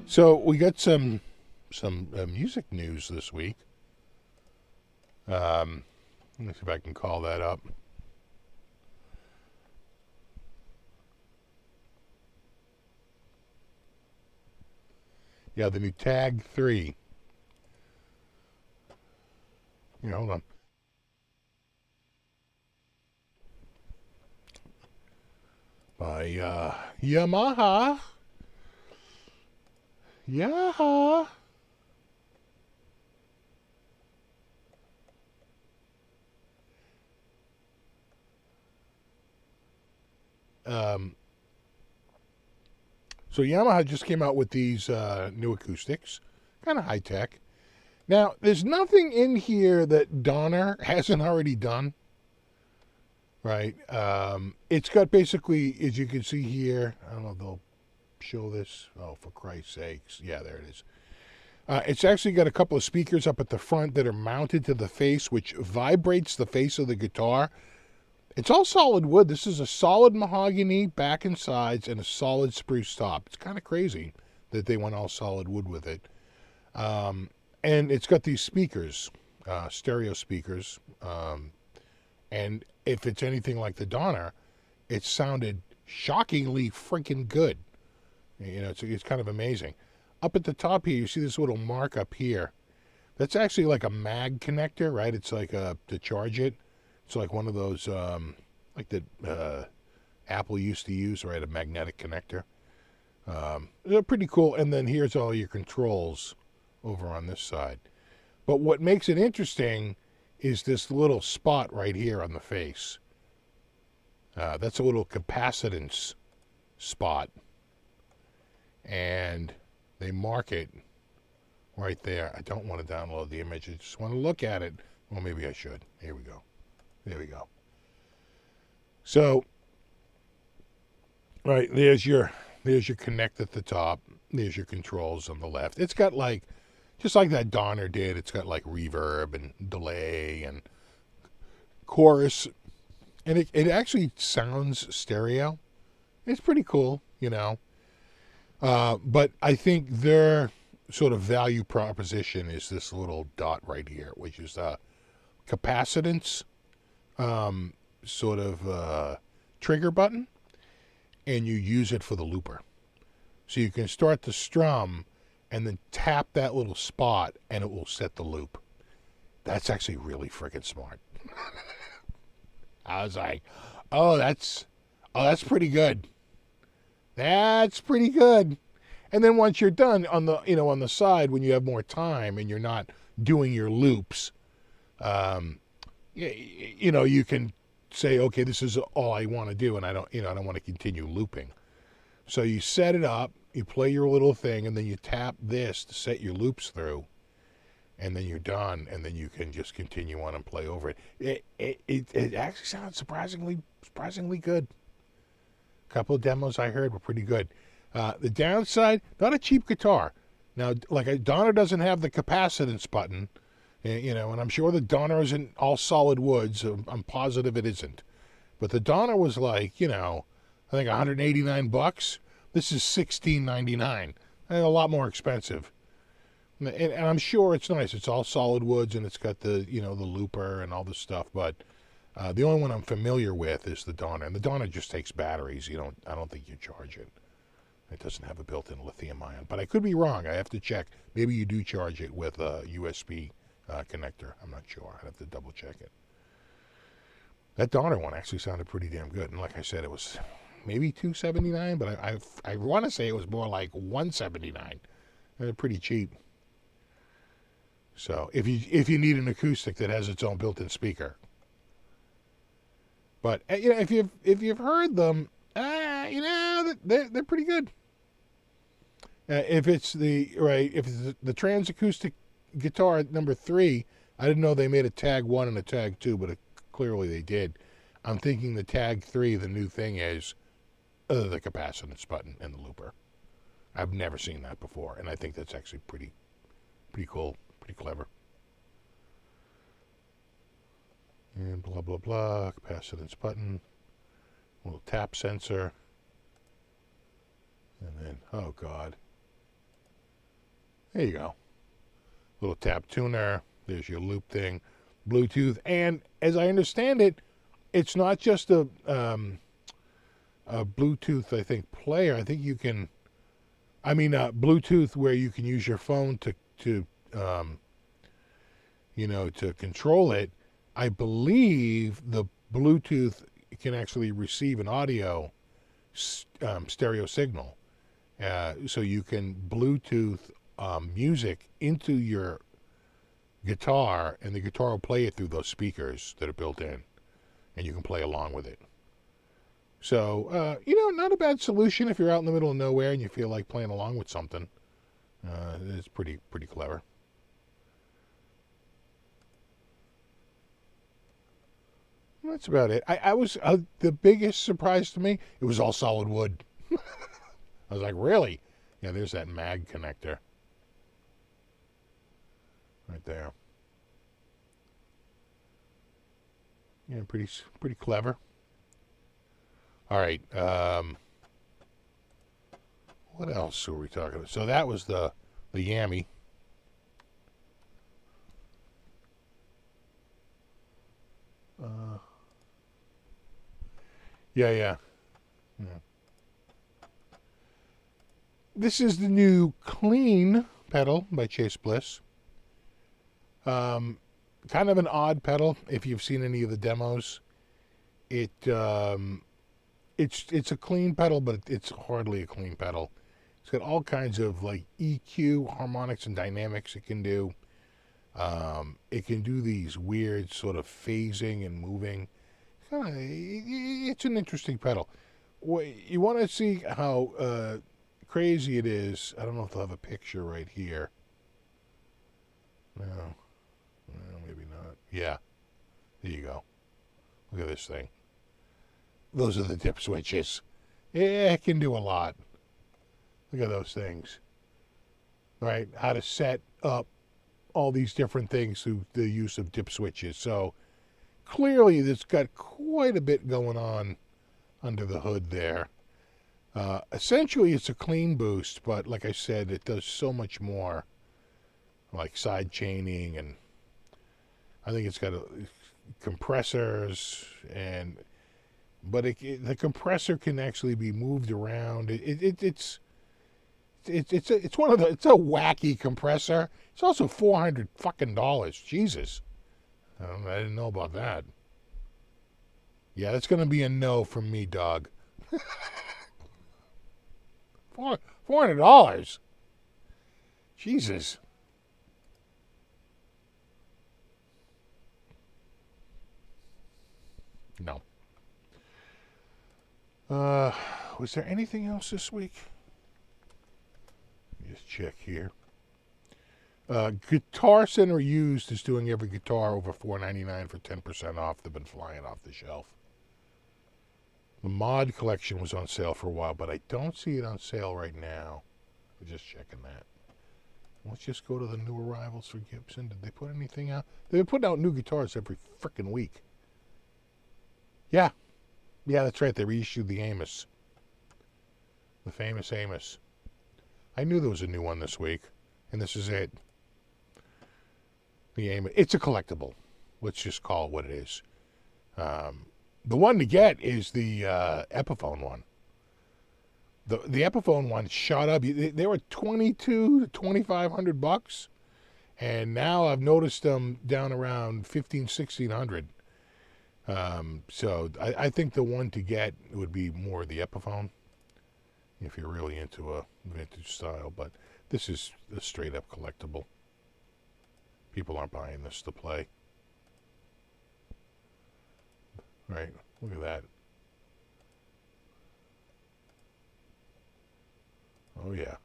So we got some music news this week. Let me see if I can call that up. Yeah, the new Tag 3. Hold on. By Yamaha. Yeah. So Yamaha just came out with these new acoustics, kind of high tech. Now, there's nothing in here that Donner hasn't already done, right? It's got basically, as you can see here, I don't know if they'll show this. Oh, for Christ's sakes. Yeah, there it is. It's actually got a couple of speakers up at the front that are mounted to the face, which vibrates the face of the guitar. It's all solid wood. This is a solid mahogany back and sides and a solid spruce top. It's kind of crazy that they went all solid wood with it. And it's got these speakers, stereo speakers. And if it's anything like the Donner, it sounded shockingly freaking good. It's kind of amazing. Up at the top here, you see this little mark up here. That's actually like a mag connector, right? It's like to charge it. It's like one of those, like that Apple used to use, right? A magnetic connector. They're pretty cool. And then here's all your controls over on this side. But what makes it interesting is this little spot right here on the face. That's a little capacitance spot. And they mark it right there. I don't want to download the image. I just want to look at it. Well, maybe I should. Here we go. There we go. So, right, there's your connect at the top. There's your controls on the left. It's got like, just like that Donner did, it's got like reverb and delay and chorus. And it actually sounds stereo. It's pretty cool, But I think their sort of value proposition is this little dot right here, which is capacitance sort of trigger button, and you use it for the looper. So you can start the strum and then tap that little spot and it will set the loop. That's actually really freaking smart. I was like, that's pretty good. That's pretty good. And then once you're done on the side, when you have more time and you're not doing your loops, you can say, okay, this is all I want to do, and I don't want to continue looping. So you set it up, you play your little thing, and then you tap this to set your loops through, and then you're done, and then you can just continue on and play over it. It actually sounds surprisingly good. A couple of demos I heard were pretty good. The downside, not a cheap guitar. Now, like a Donner doesn't have the capacitance button, and I'm sure the Donner isn't all solid wood, so I'm positive it isn't. But the Donner was like, I think $189. This is $16.99. And a lot more expensive. And I'm sure it's nice. It's all solid woods, and it's got the, the looper and all this stuff. But the only one I'm familiar with is the Donner, and the Donner just takes batteries. I don't think you charge it. It doesn't have a built-in lithium ion, but I could be wrong. I have to check. Maybe you do charge it with a USB connector. I'm not sure. I'd have to double check it. That Donner one actually sounded pretty damn good, and like I said, it was maybe $279, but I want to say it was more like $179. They're pretty cheap. So if you need an acoustic that has its own built-in speaker, but if you've heard them, they're pretty good. If it's the Trans Acoustic Guitar number 3, I didn't know they made a Tag 1 and a Tag 2, but clearly they did. I'm thinking the Tag 3, the new thing is the capacitance button and the looper. I've never seen that before, and I think that's actually pretty cool, pretty clever. And blah, blah, blah, capacitance button, little tap sensor, and then, oh God. There you go. Little tap tuner, there's your loop thing, Bluetooth, and as I understand it, it's not just a Bluetooth, I think, player. I think you can, Bluetooth where you can use your phone to control it. I believe the Bluetooth can actually receive an audio stereo signal. So you can Bluetooth music into your guitar, and the guitar will play it through those speakers that are built in, and you can play along with it. So, not a bad solution if you're out in the middle of nowhere and you feel like playing along with something. It's pretty clever. That's about it. I was the biggest surprise to me, it was all solid wood. I was like, really? Yeah, there's that mag connector right there. Yeah, pretty clever. All right. What else were we talking about? So that was the Yami. Yeah. This is the new Clean pedal by Chase Bliss. Kind of an odd pedal if you've seen any of the demos. It's a clean pedal, but it's hardly a clean pedal. It's got all kinds of like EQ, harmonics, and dynamics it can do. It can do these weird sort of phasing and moving. It's an interesting pedal. You want to see how crazy it is. I don't know if they'll have a picture right here. No, maybe not. Yeah, there you go. Look at this thing. Those are the dip switches. Yeah, it can do a lot. Look at those things. Right? How to set up all these different things through the use of dip switches. So clearly it's got quite a bit going on under the hood there. Essentially it's a clean boost, but like I said, it does so much more, like side chaining, and I think it's got compressors, but the compressor can actually be moved around. It's a wacky compressor. It's also $400 fucking dollars. Jesus, I didn't know about that. Yeah, that's gonna be a no from me, dog. $400. Jesus. No. Was there anything else this week? Let me just check here. Guitar Center Used is doing every guitar over $4.99 for 10% off. They've been flying off the shelf. The Mod collection was on sale for a while, but I don't see it on sale right now. We're just checking that. Let's just go to the new arrivals for Gibson. Did they put anything out? They've been putting out new guitars every frickin' week. Yeah, that's right. They reissued the Amos. The famous Amos. I knew there was a new one this week, and this is it. The aim. It's a collectible. Let's just call it what it is. The one to get is the Epiphone one. The Epiphone one shot up. They were $2,200 to $2,500, and now I've noticed them down around $1,500, $1,600. So I think the one to get would be more the Epiphone, if you're really into a vintage style. But this is a straight up collectible. People aren't buying this to play. Right, look at that. Oh yeah.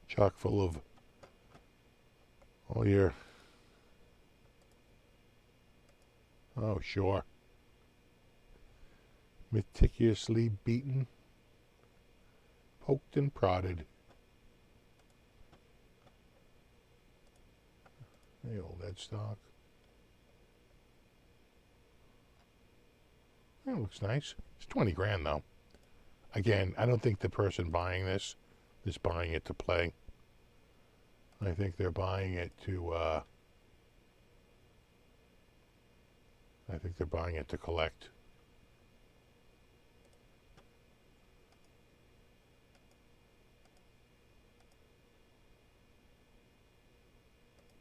Chock full of all your, oh sure, meticulously beaten, poked and prodded. The old headstock. That looks nice. It's 20 grand though. Again, I don't think the person buying this is buying it to play. I think they're buying it to collect.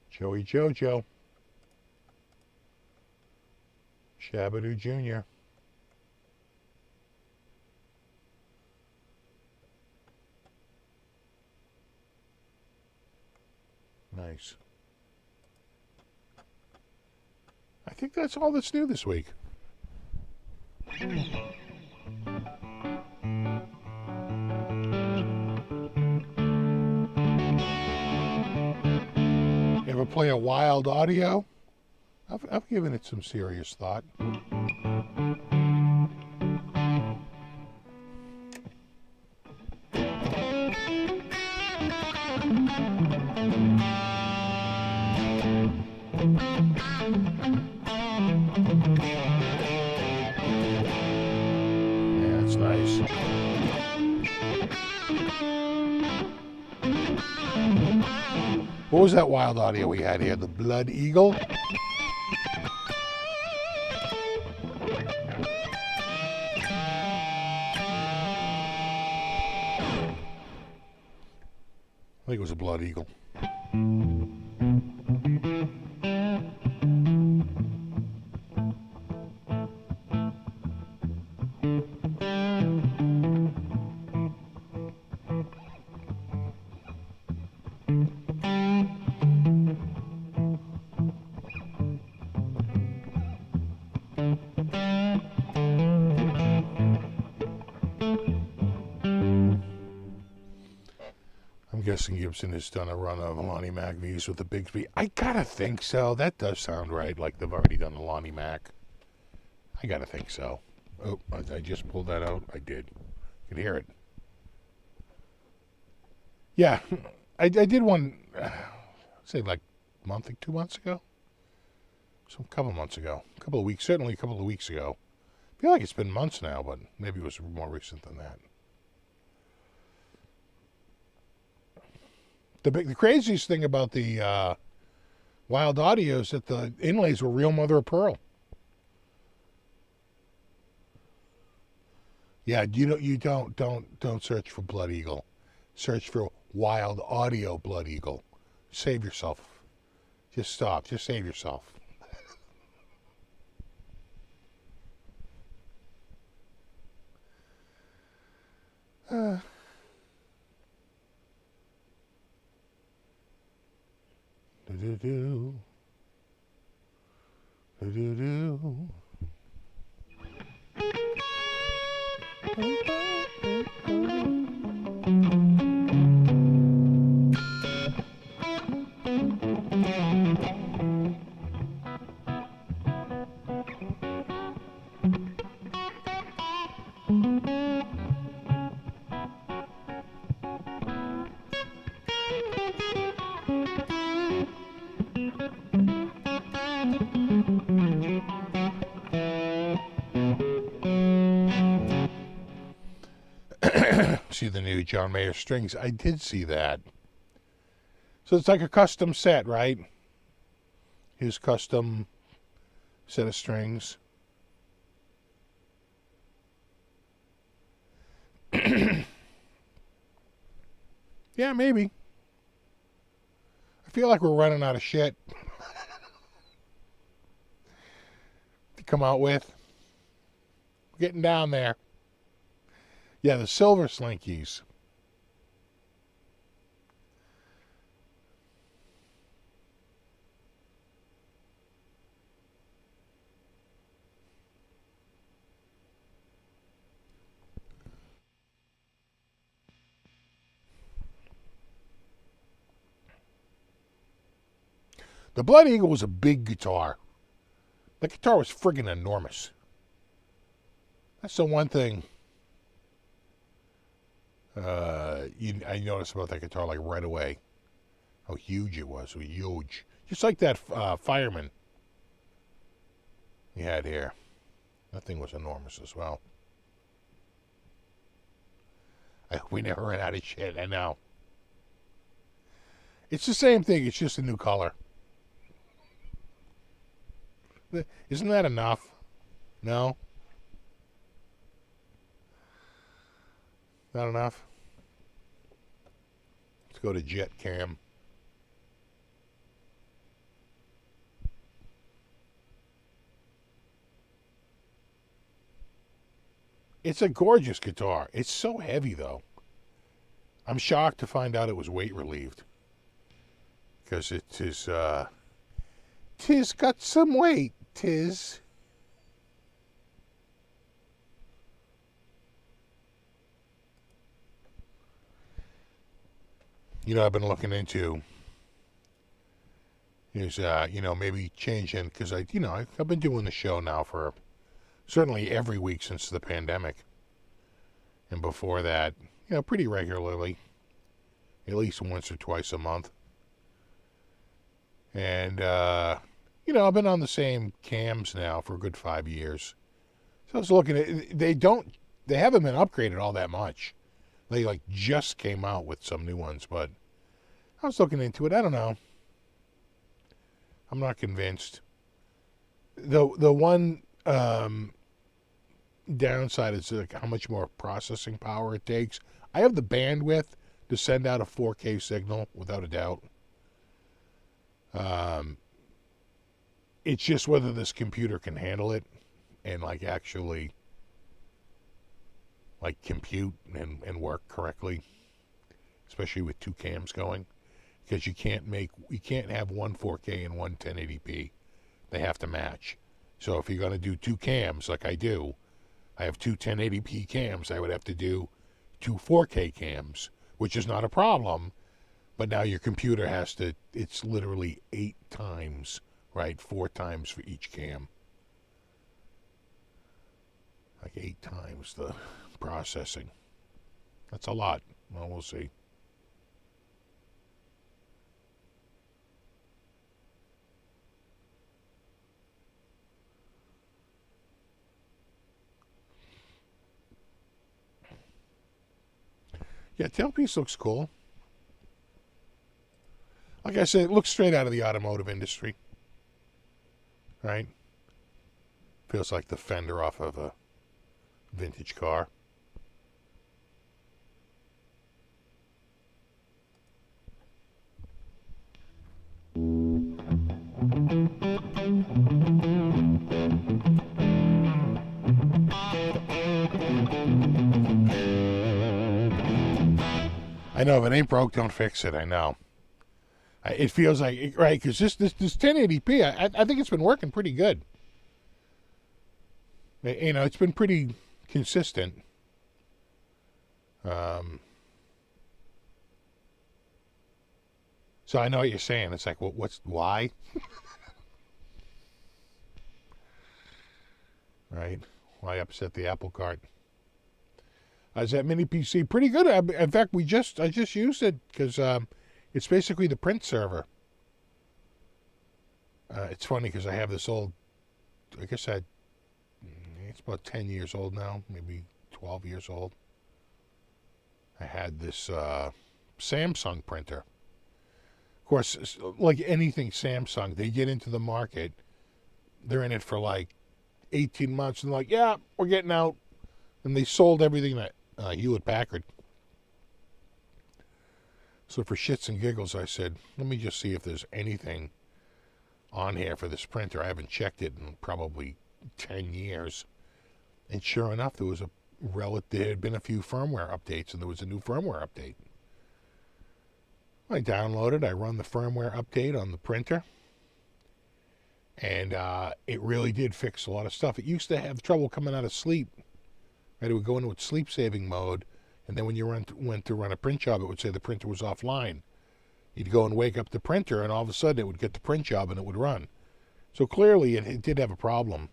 Joey Jojo. Shabadoo Jr. Nice. I think that's all that's new this week. Ever play a Wild Audio? I've given it some serious thought. Yeah, that's nice. What was that Wild Audio we had here? The Blood Eagle? I think it was a Blood Eagle. I'm guessing Gibson has done a run of Lonnie Mac V's with the Bigsby. I gotta think so. That does sound right, like they've already done a Lonnie Mac. I gotta think so. Oh, I just pulled that out. I did. You can hear it. Yeah, I did one, say like a month, 2 months ago. So a couple months ago. A couple of weeks, certainly a couple of weeks ago. I feel like it's been months now, but maybe it was more recent than that. The craziest thing about the Wild Audio is that the inlays were real mother of pearl. Yeah, you don't search for Blood Eagle. Search for Wild Audio Blood Eagle. Save yourself. Just stop. Just save yourself. Do-do-do. Do-do-do. see the new John Mayer strings. I did see that. So it's like a custom set, right? His custom set of strings. Yeah, maybe. I feel like we're running out of shit to come out with. We're getting down there. Yeah, the silver slinkies. The Blood Eagle was a big guitar. The guitar was friggin' enormous. That's the one thing I noticed about that guitar, like right away. How huge it was. It was huge. Just like that Fireman he had here. That thing was enormous as well. We never ran out of shit, I know. It's the same thing, it's just a new color. Isn't that enough? No? Not enough? Let's go to Jet Cam. It's a gorgeous guitar. It's so heavy, though. I'm shocked to find out it was weight relieved. Because it is, tis got some weight, tis. You know, I've been looking into is, maybe changing, because I've been doing the show now for certainly every week since the pandemic. And before that, pretty regularly, at least once or twice a month. And, I've been on the same cams now for a good 5 years. So I was looking at, they haven't been upgraded all that much. They just came out with some new ones, but I was looking into it. I don't know. I'm not convinced. The one downside is how much more processing power it takes. I have the bandwidth to send out a 4K signal without a doubt. It's just whether this computer can handle it and actually compute and work correctly, especially with two cams going, because you can't have one 4K and one 1080p. They have to match. So if you're going to do two cams like I do, I have two 1080p cams, I would have to do two 4K cams, which is not a problem, but now your computer has to, it's literally 8 times, right? 4 times for each cam. 8 times the processing. That's a lot. Well, we'll see. Yeah, tailpiece looks cool. Like I said, it looks straight out of the automotive industry. Right? Feels like the fender off of a vintage car. I know, if it ain't broke, don't fix it. I know. It feels like, right, because this 1080p, I think it's been working pretty good. It's been pretty consistent. So I know what you're saying. It's like, why? Right? Why upset the apple cart? Is that mini PC pretty good? In fact, I just used it because it's basically the print server. It's funny because I have this old, I guess it's about 10 years old now, maybe 12 years old. I had this Samsung printer. Of course, like anything Samsung, they get into the market. They're in it for like 18 months and like, yeah, we're getting out. And they sold everything that Hewlett-Packard. So for shits and giggles, I said, let me just see if there's anything on here for this printer. I haven't checked it in probably 10 years. And sure enough, there had been a few firmware updates, and there was a new firmware update. I downloaded, I run the firmware update on the printer, and it really did fix a lot of stuff. It used to have trouble coming out of sleep. Right? It would go into its sleep-saving mode, and then when you went to run a print job, it would say the printer was offline. You'd go and wake up the printer, and all of a sudden it would get the print job and it would run. So clearly it did have a problem.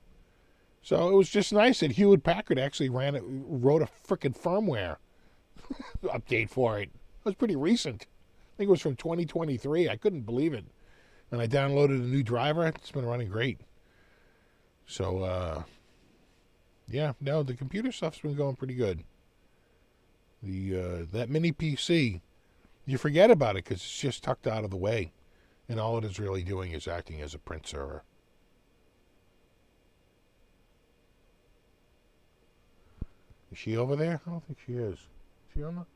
So it was just nice that Hewlett-Packard actually wrote a frickin' firmware update for it. It was pretty recent. I think it was from 2023. I couldn't believe it. And I downloaded a new driver. It's been running great. So, yeah, no, the computer stuff's been going pretty good. That mini PC, you forget about it because it's just tucked out of the way. And all it is really doing is acting as a print server. Is she over there? I don't think she is. Is she on the?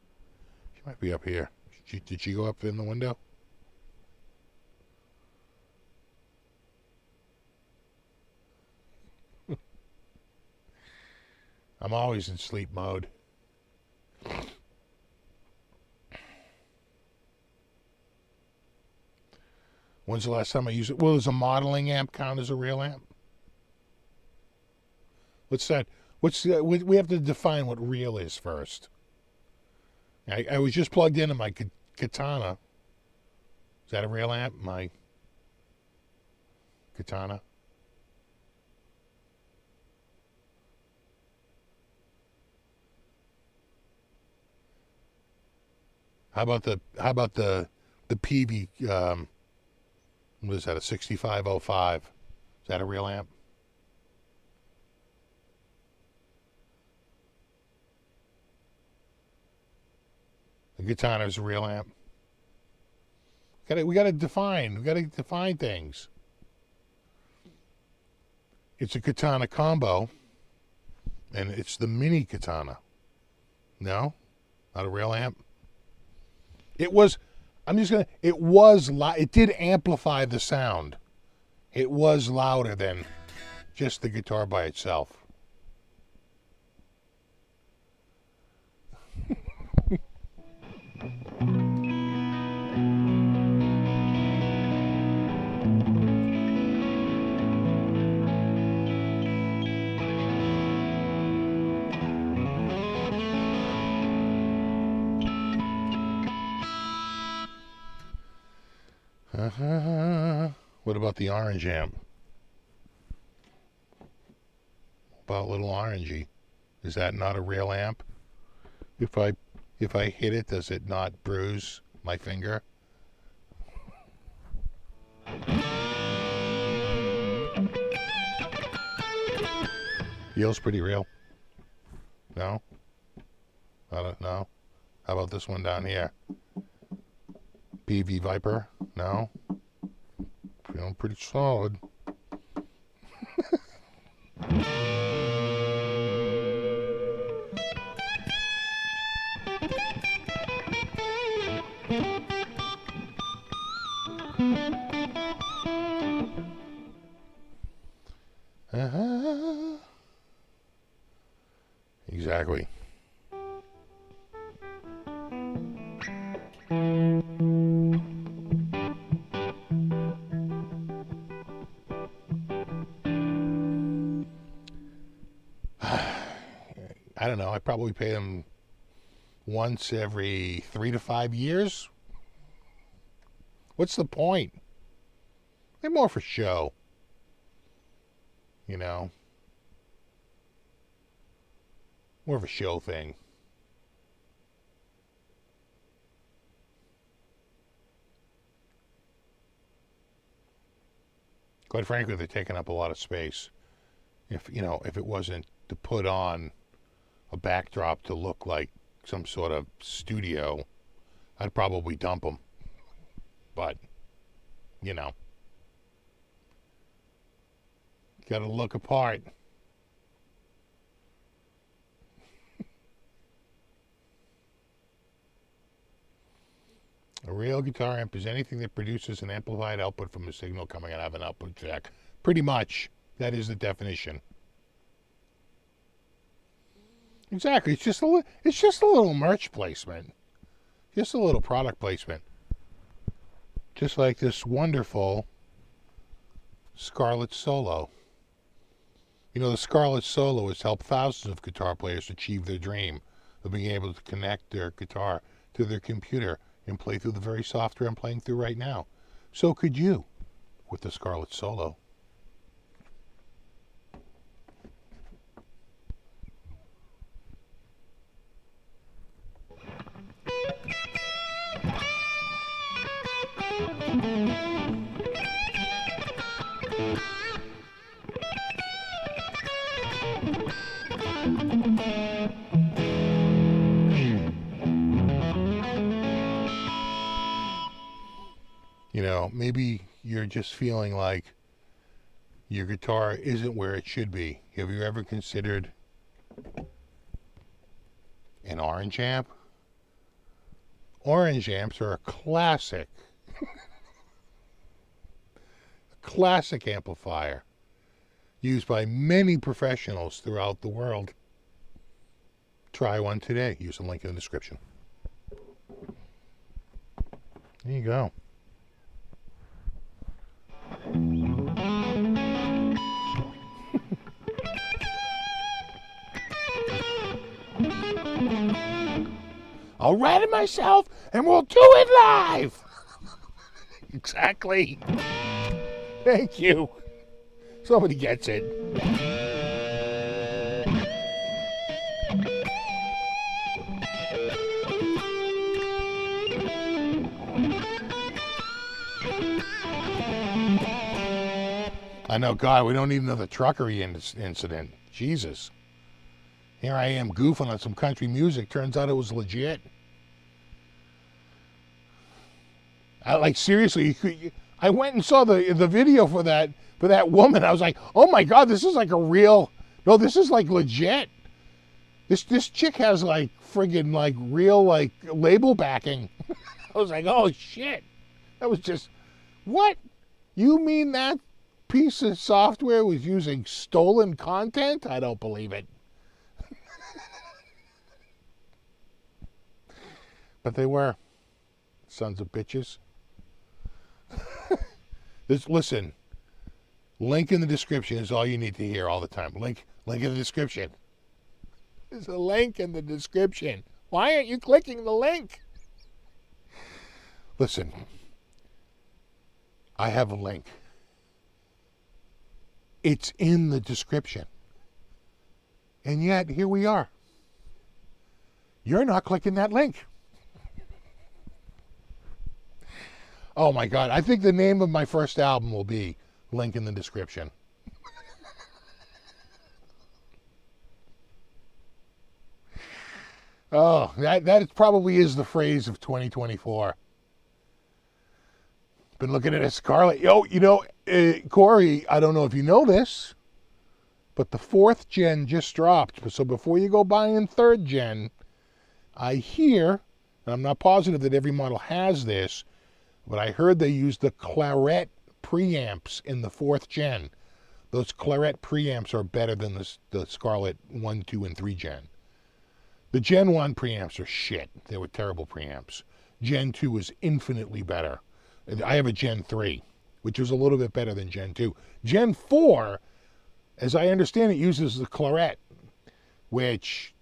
She might be up here. Did she go up in the window? I'm always in sleep mode. When's the last time I used it? Well, does a modeling amp count as a real amp? What's that? We have to define what real is first. I was just plugged into my Katana. Is that a real amp? My Katana. How about the PV? What is that? A 6505? Is that a real amp? The Katana is a real amp. We gotta define things. It's a Katana combo, and it's the mini Katana. No, not a real amp. It was. It did amplify the sound. It was louder than just the guitar by itself. What about the orange amp? About little orangey? Is that not a real amp? If I hit it, does it not bruise my finger? Feels pretty real. No? I don't know. How about this one down here? PV Viper? No? Feeling pretty solid. Exactly. I don't know. I probably pay them once every 3 to 5 years. What's the point? They're more for show. You know? More of a show thing. Quite frankly, they're taking up a lot of space. If it wasn't to put on a backdrop to look like some sort of studio, I'd probably dump them. But, you know, gotta look apart. A real guitar amp is anything that produces an amplified output from a signal coming out of an output jack. Pretty much, that is the definition. Exactly. It's just a little merch placement. Just a little product placement. Just like this wonderful Scarlett Solo. You know, the Scarlett Solo has helped thousands of guitar players achieve their dream of being able to connect their guitar to their computer and play through the very software I'm playing through right now. So could you with the Scarlett Solo. You know, maybe you're just feeling like your guitar isn't where it should be. Have you ever considered an orange amp? Orange amps are a classic, classic amplifier used by many professionals throughout the world. Try one today. Use the link in the description. There you go. I'll write it myself and we'll do it live. Exactly. Thank you. Somebody gets it. I know, God, we don't need another truckery incident. Jesus. Here I am goofing on some country music. Turns out it was legit. Seriously, I went and saw the video for that woman. I was like, oh my God, this is like a real, no, this is like legit. This chick has like friggin' like real like label backing. I was like, oh shit. That was just, what? You mean that piece of software was using stolen content? I don't believe it. But they were. Sons of bitches. Listen, link in the description is all you need to hear all the time. Link in the description. There's a link in the description. Why aren't you clicking the link? Listen, I have a link. It's in the description. And yet, here we are. You're not clicking that link. Oh my God, I think the name of my first album will be link in the description. Oh, that probably is the phrase of 2024. Been looking at a Scarlett. Corey, I don't know if you know this, but the 4th gen just dropped. So before you go buying 3rd gen, I hear, and I'm not positive that every model has this, but I heard they use the Claret preamps in the 4th gen. Those Claret preamps are better than the Scarlett 1, 2, and 3 gen. The Gen 1 preamps are shit. They were terrible preamps. Gen 2 is infinitely better. I have a Gen 3, which is a little bit better than Gen 2. Gen 4, as I understand it, uses the Claret, which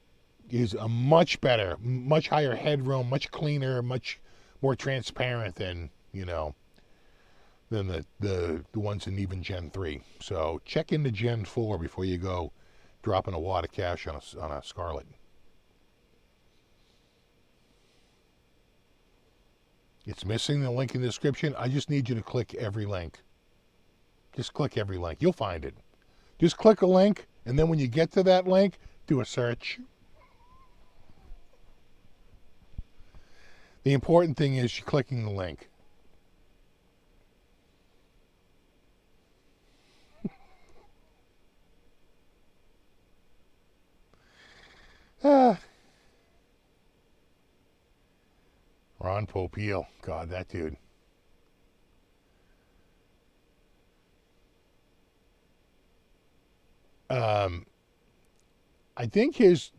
is a much better, much higher headroom, much cleaner, much more transparent than, than the ones in even Gen 3. So check into Gen 4 before you go dropping a wad of cash on a Scarlett. It's missing the link in the description. I just need you to click every link. Just click every link. You'll find it. Just click a link, and then when you get to that link, do a search. The important thing is you're clicking the link. Ron Popeil. God, that dude. I think his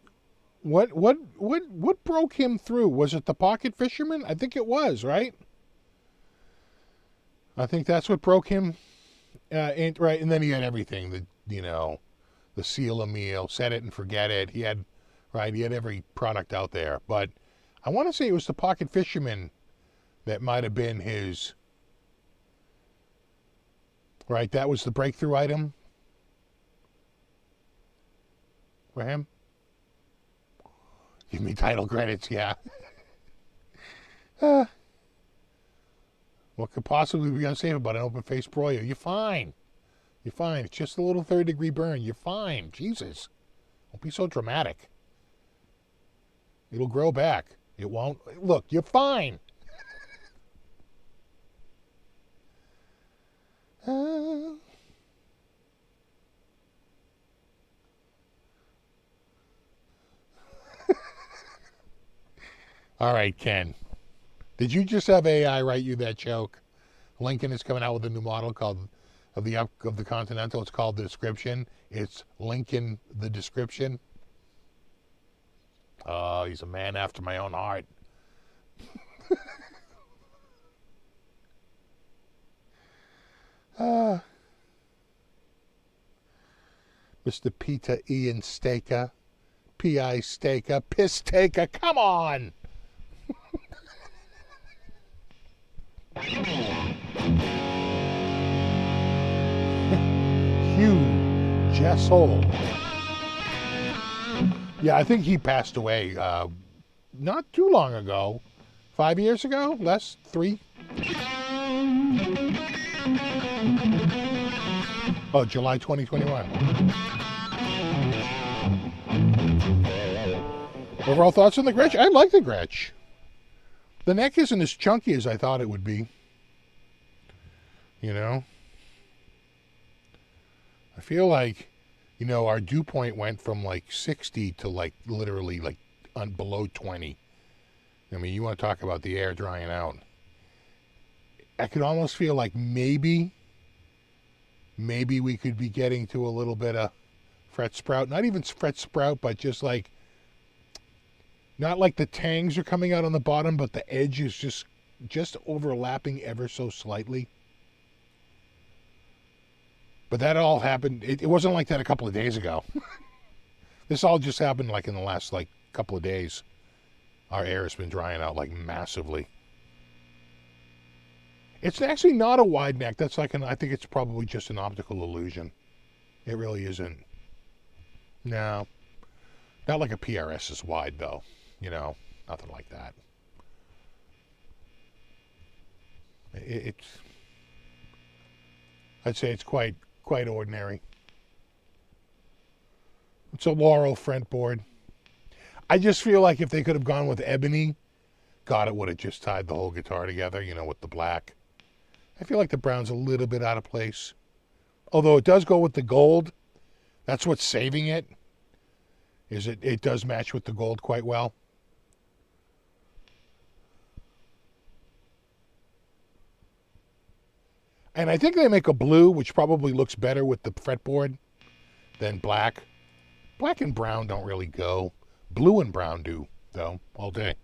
what broke him through? Was it the pocket fisherman? I think it was, right? I think that's what broke him. Right, and then he had everything. The seal a meal, set it and forget it. He had every product out there. But I want to say it was the pocket fisherman that might have been his. Right, that was the breakthrough item for him. Give me title credits, yeah. What could possibly be unsafe about an open face broiler? You're fine. You're fine. It's just a little 3rd-degree burn. You're fine. Jesus. Don't be so dramatic. It'll grow back. It won't. Look, you're fine. All right, Ken. Did you just have AI write you that joke? Lincoln is coming out with a new model called of the Continental. It's called the Description. It's Lincoln the Description. Oh, he's a man after my own heart. Mr. Peter Ian Staker, P.I. Staker, Piss Taker. Come on. Huge Jessel. Yeah, I think he passed away not too long ago. 5 years ago? Less? 3? Oh, July 2021. Overall thoughts on the Gretsch? I like the Gretsch. The neck isn't as chunky as I thought it would be. You know? I feel like, our dew point went from like 60 to like literally like below 20. I mean, you want to talk about the air drying out. I could almost feel like maybe we could be getting to a little bit of fret sprout. Not even fret sprout, but just like, not like the tangs are coming out on the bottom, but the edge is just overlapping ever so slightly. But that all happened, it wasn't like that a couple of days ago. This all just happened like in the last like couple of days. Our air has been drying out like massively. It's actually not a wide neck. That's like I think it's probably just an optical illusion. It really isn't. No. Not like a PRS is wide though. Nothing like that. I'd say it's quite ordinary. It's a Laurel fretboard. I just feel like if they could have gone with ebony, God, it would have just tied the whole guitar together, with the black. I feel like the brown's a little bit out of place. Although it does go with the gold. That's what's saving it. It does match with the gold quite well. And I think they make a blue, which probably looks better with the fretboard than black. Black and brown don't really go. Blue and brown do, though, all day.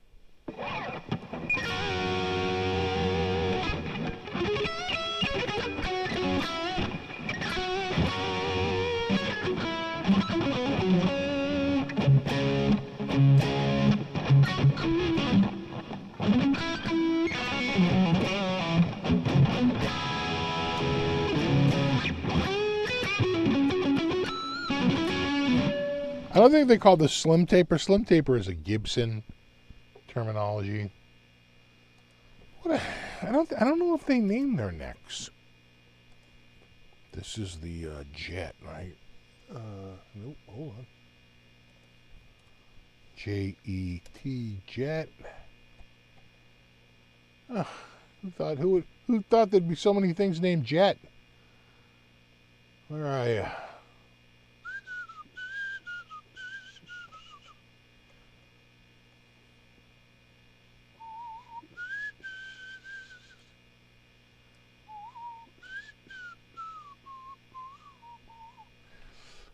I don't think they call this slim taper. Slim taper is a Gibson terminology. I don't know if they name their necks. This is the Jet, right? Nope, hold on. Jet, Jet. Who thought there'd be so many things named Jet? Where are you?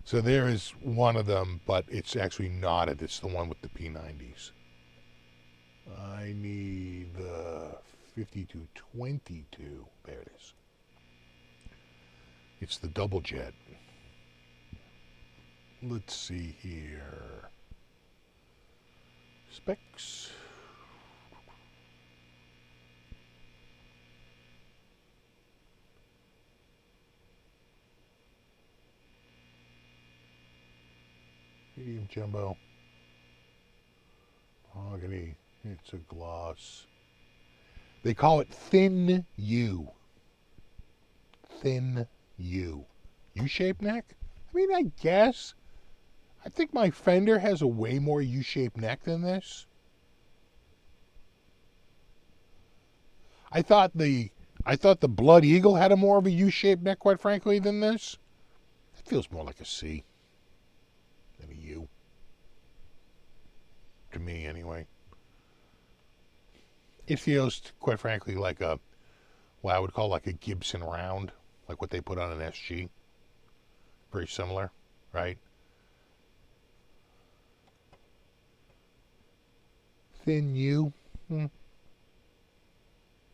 So there is one of them, but it's actually knotted. It's the one with the P90s. I need the 5222. There it is. It's the double jet. Let's see here. Specs. Medium jumbo. Mahogany. It's a gloss. They call it thin U. Thin U. U-shaped neck? I mean, I guess. I think my Fender has a way more U-shaped neck than this. I thought the Blood Eagle had a more of a U-shaped neck, quite frankly, than this. It feels more like a C than a U. To me, anyway. It feels, quite frankly, like what I would call like a Gibson round, like what they put on an SG. Very similar, right? Thin U.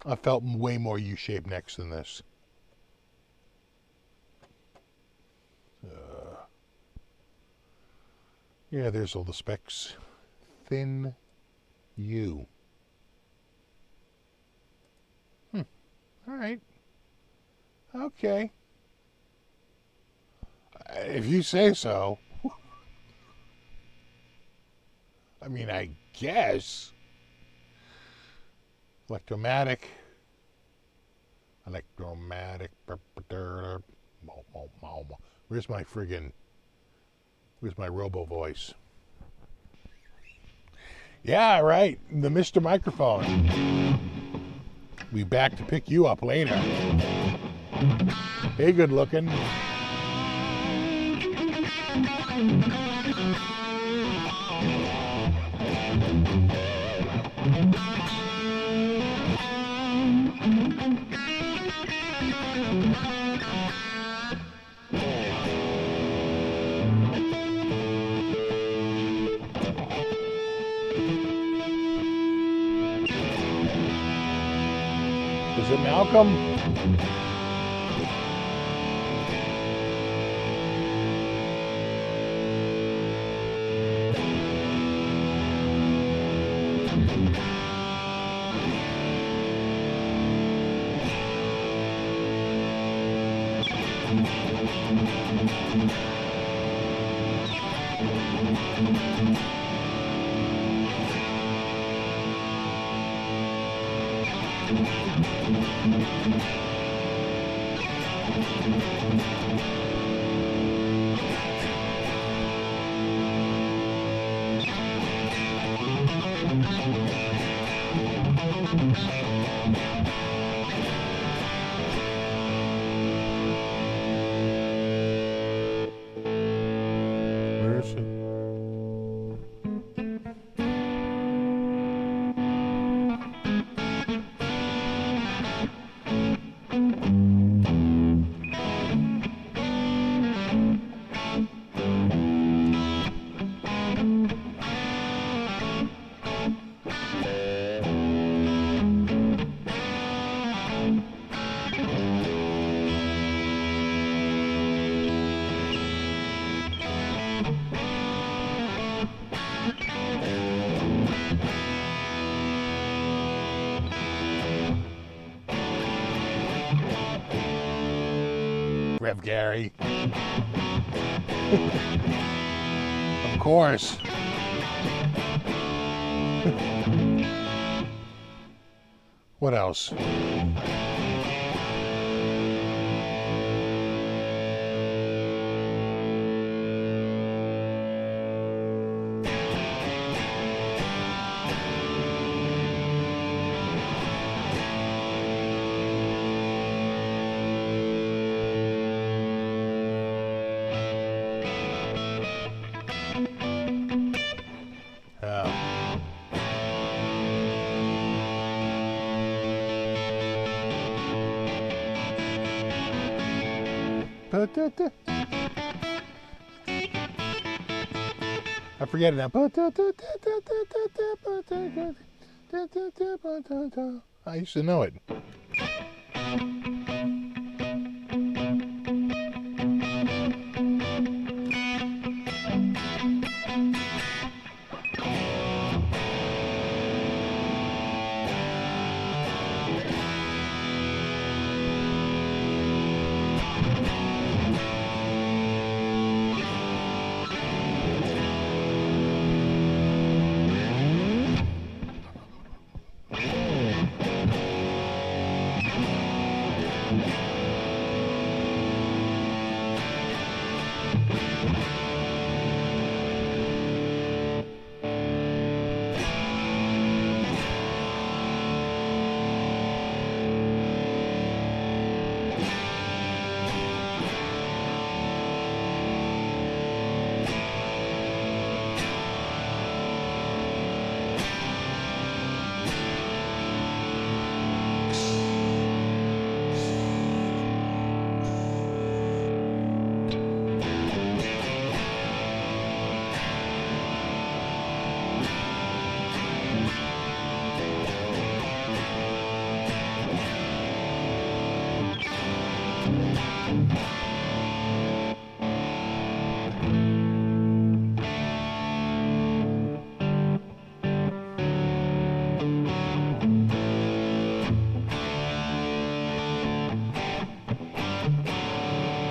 I felt way more U-shaped necks than this. Yeah, there's all the specs. Thin U. All right. Okay. If you say so. I mean, I guess. Electromatic. Where's my robo voice? Yeah, right. The Mr. Microphone. Be back to pick you up later. Hey, good looking. Is it Malcolm? Where is it? Rev Gary. Of course. What else? I forget it now. I used to know it.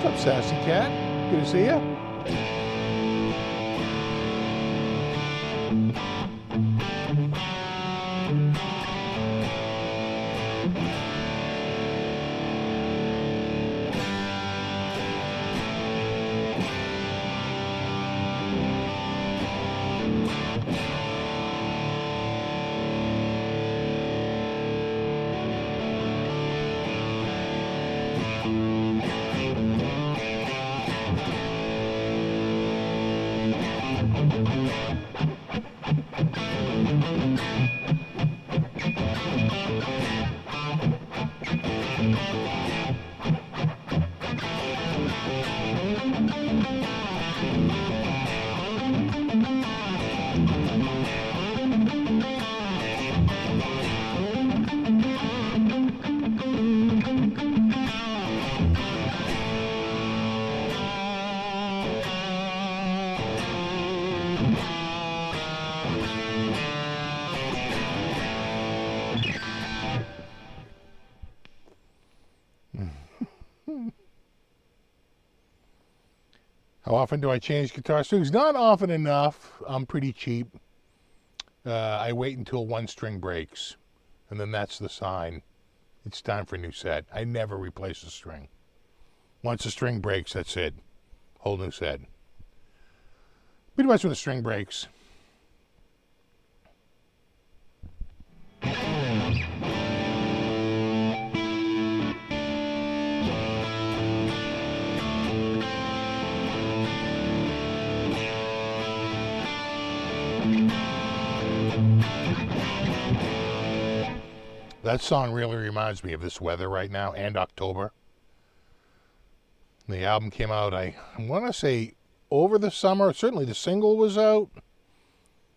What's up, Sassy Cat? Good to see you. How often do I change guitar strings? Not often enough. I'm pretty cheap. I wait until one string breaks, and then that's the sign. It's time for a new set. I never replace a string. Once a string breaks, that's it. Whole new set. Pretty much when the string breaks. That song really reminds me of this weather right now and October. The album came out, I want to say, over the summer. Certainly the single was out.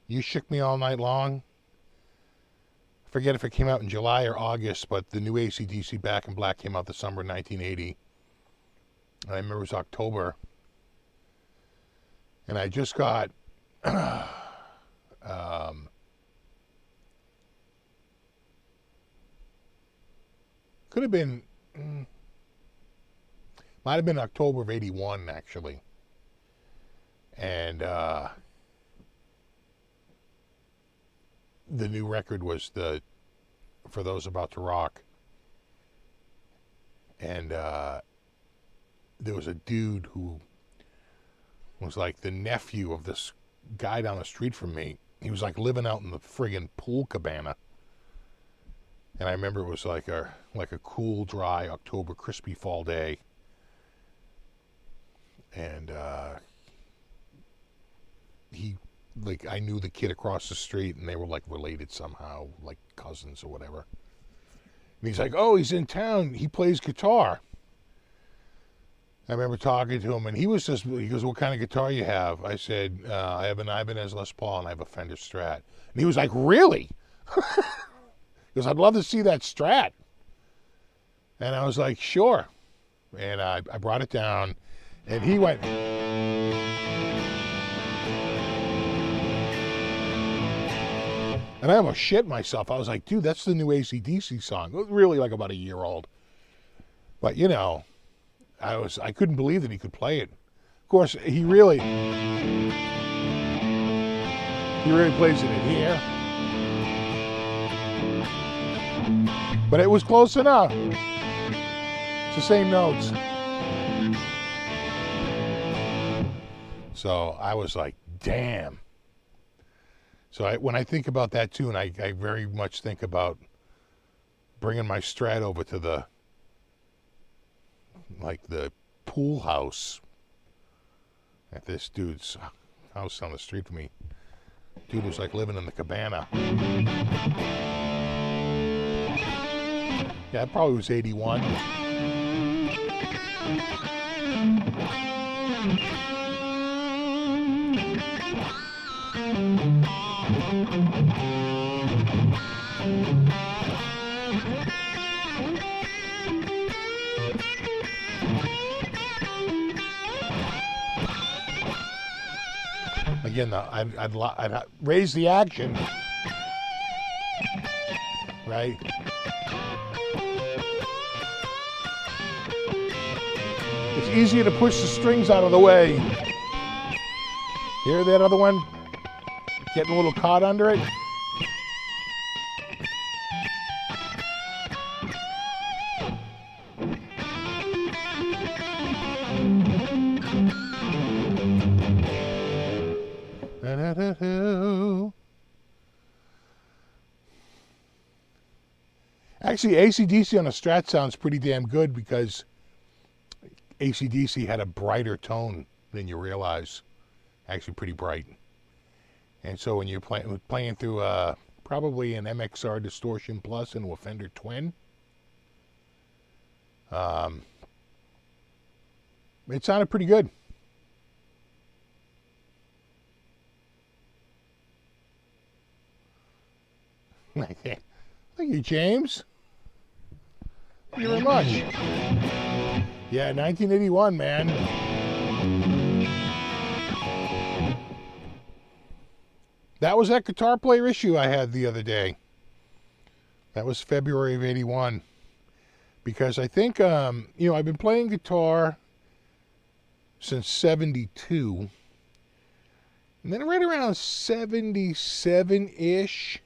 You Shook Me All Night Long. I forget if it came out in July or August, but the new AC/DC Back in Black came out the summer of 1980. And I remember it was October. And I just got... could have been... might have been October of 81, actually. And the new record was For Those About to Rock. And there was a dude who was like the nephew of this guy down the street from me. He was like living out in the friggin' pool cabana. And I remember it was like a cool, dry October, crispy fall day. And I knew the kid across the street, and they were like related somehow, like cousins or whatever. And he's like, oh, he's in town. He plays guitar. I remember talking to him, and he goes, "What kind of guitar you have?" I said, "I have an Ibanez Les Paul, and I have a Fender Strat." And he was like, "Really?" He goes, "I'd love to see that Strat." And I was like, "Sure." And I brought it down, and he went. And I almost shit myself. I was like, "Dude, that's the new AC/DC song." It was really like about a year old. But, you know, I couldn't believe that he could play it. Of course, he really plays it in here. But it was close enough. It's the same notes. So I was like, damn. So when I think about that tune, I very much think about bringing my Strat over to the pool house at this dude's house on the street from me. Dude was like living in the cabana. Yeah, it probably was 81. Again, I'd raise the action, right? It's easier to push the strings out of the way. Hear that other one? Getting a little caught under it. Actually, AC/DC on a Strat sounds pretty damn good because AC/DC had a brighter tone than you realize. Actually pretty bright. And so when you're playing through probably an MXR Distortion Plus into a Fender Twin, it sounded pretty good. Thank you, James. Thank you very much. Yeah, 1981, man. That was that guitar player issue I had the other day. That was February of 81. Because I think, you know, I've been playing guitar since 72. And then right around 77-ish,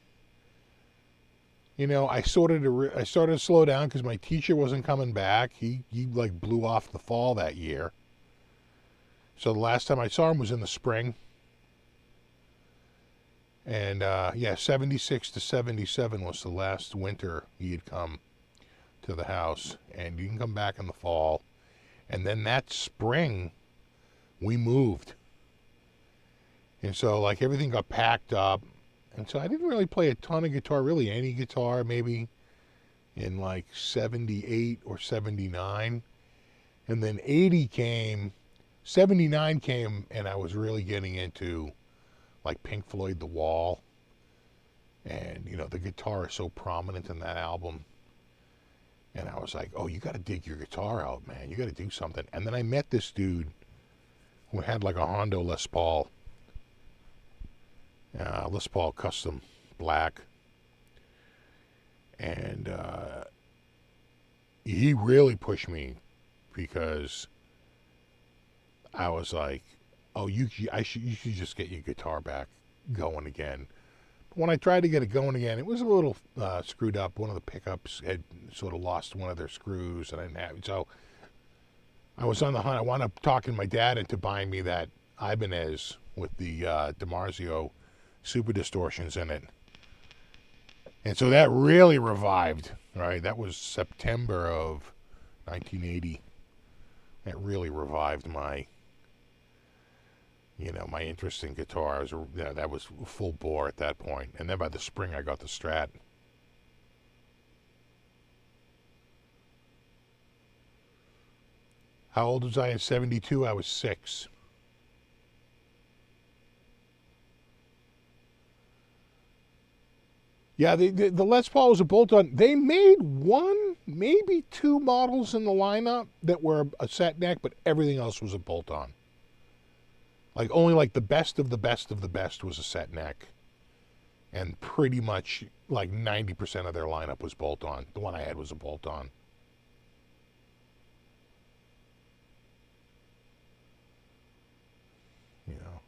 you know, I started to slow down because my teacher wasn't coming back. He like blew off the fall that year. So the last time I saw him was in the spring. And yeah, 76 to 77 was the last winter he had come to the house. And he didn't come back in the fall. And then that spring, we moved. And so like everything got packed up. And so I didn't really play a ton of guitar, really any guitar, maybe in like 78 or 79. And then 80 came, 79 came, and I was really getting into like Pink Floyd, The Wall. And, you know, the guitar is so prominent in that album. And I was like, oh, you got to dig your guitar out, man. You got to do something. And then I met this dude who had like a Hondo Les Paul. Les Paul Custom Black. And he really pushed me because I was like, oh, you should just get your guitar back going again. But when I tried to get it going again, it was a little screwed up. One of the pickups had sort of lost one of their screws, and I didn't have it. So I was on the hunt. I wound up talking my dad into buying me that Ibanez with the DiMarzio Super Distortions in it. And so that really revived, right? That was September of 1980. That really revived my, you know, my interest in guitar. That was full bore at that point. And then by the spring, I got the Strat. How old was I in 72? I was 6. Yeah, the Les Paul was a bolt-on. They made one, maybe 2 models in the lineup that were a set neck, but everything else was a bolt-on. Like, only like the best of the best of the best was a set neck. And pretty much like 90% of their lineup was bolt-on. The one I had was a bolt-on. You know.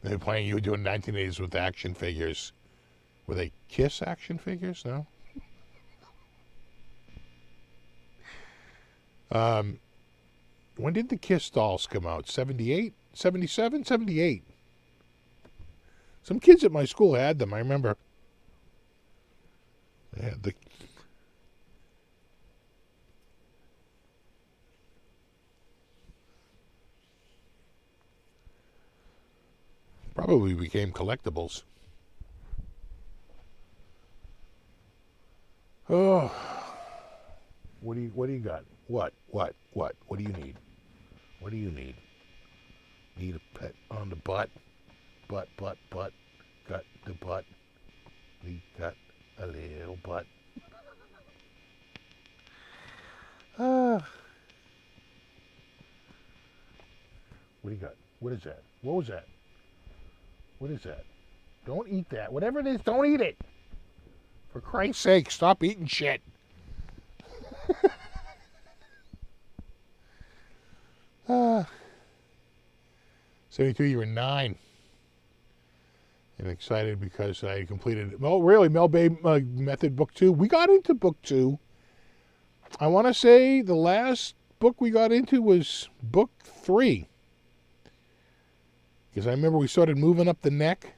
They were playing, you were doing 1980s with action figures. Were they Kiss action figures? No? When did the Kiss dolls come out? 78? 77? 78. Some kids at my school had them, I remember. They had the... Probably became collectibles. Oh, what do you got? What do you need? What do you need? Need a pet on the butt? Butt. Got the butt. We got a little butt. What do you got? What is that? What was that? What is that? Don't eat that. Whatever it is, don't eat it. For Christ's sake, stop eating shit. 72, you were 9. And excited because I completed, well, really, Mel Bay Method Book 2. We got into Book 2. I want to say the last book we got into was Book 3. Because I remember we started moving up the neck,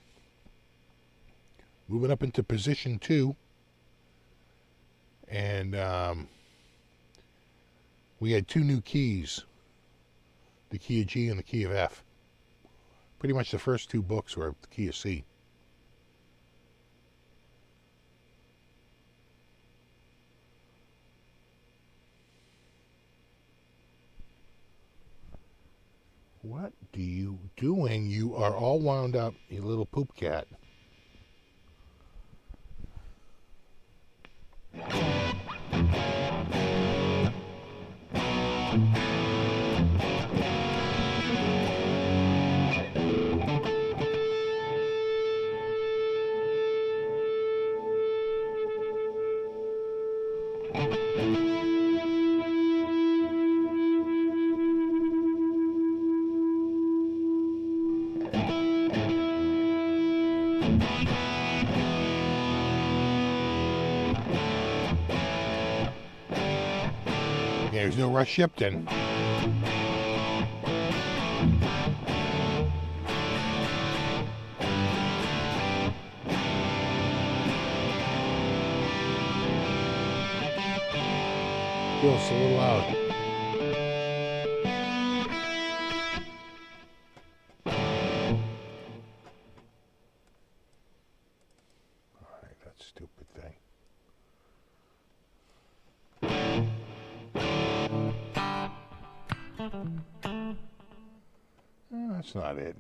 moving up into position 2, and we had 2 new keys, the key of G and the key of F. Pretty much the first 2 books were the key of C. What are you doing? You are all wound up, you little poop cat. There's no Rush Shipton. Feels a little loud. Alright, that stupid thing. Oh, that's not it.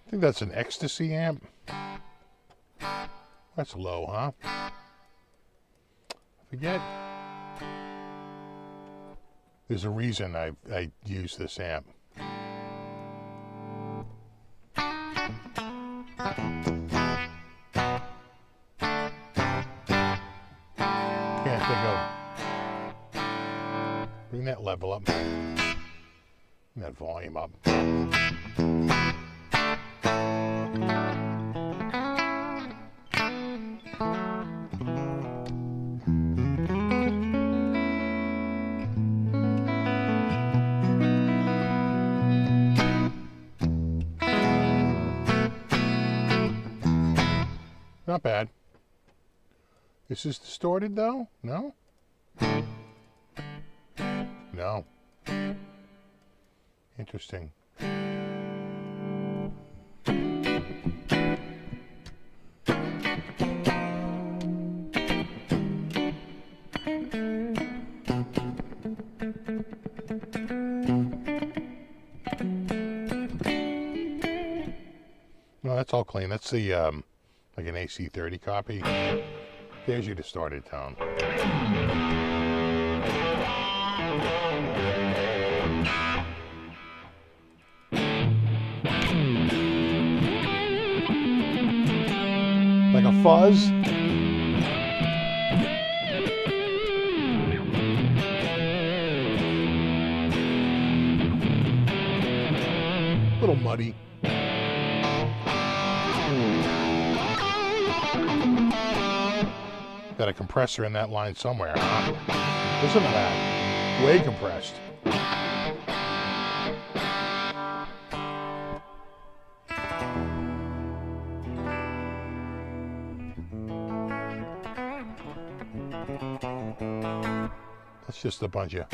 I think that's an ecstasy amp. That's low, huh? I forget. There's a reason I use this amp. can't think of. Bring that level up. Bring that volume up. Not bad. Is this distorted though? No? No. Interesting. No, that's all clean. That's the like an AC30 copy. There's your distorted tone. Like a fuzz. A little muddy. Got a compressor in that line somewhere, huh? Listen to that. Way compressed. That's just a bunch of...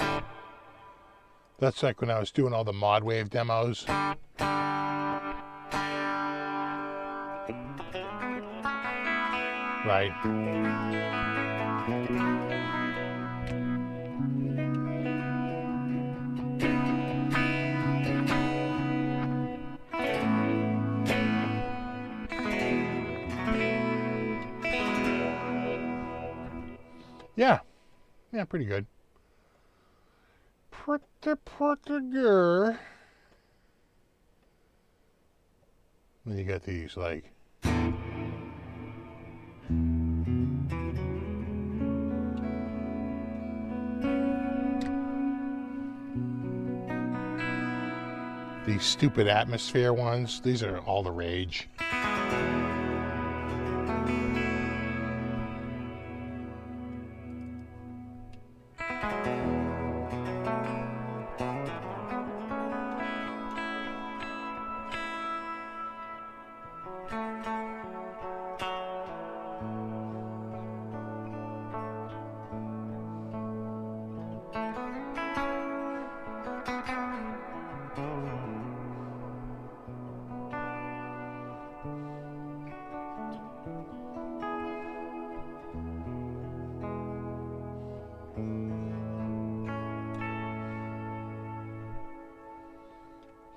That's like when I was doing all the mod wave demos. Right. Yeah. Yeah, pretty good. Pretty good. Then you got these like... These stupid atmosphere ones, these are all the rage.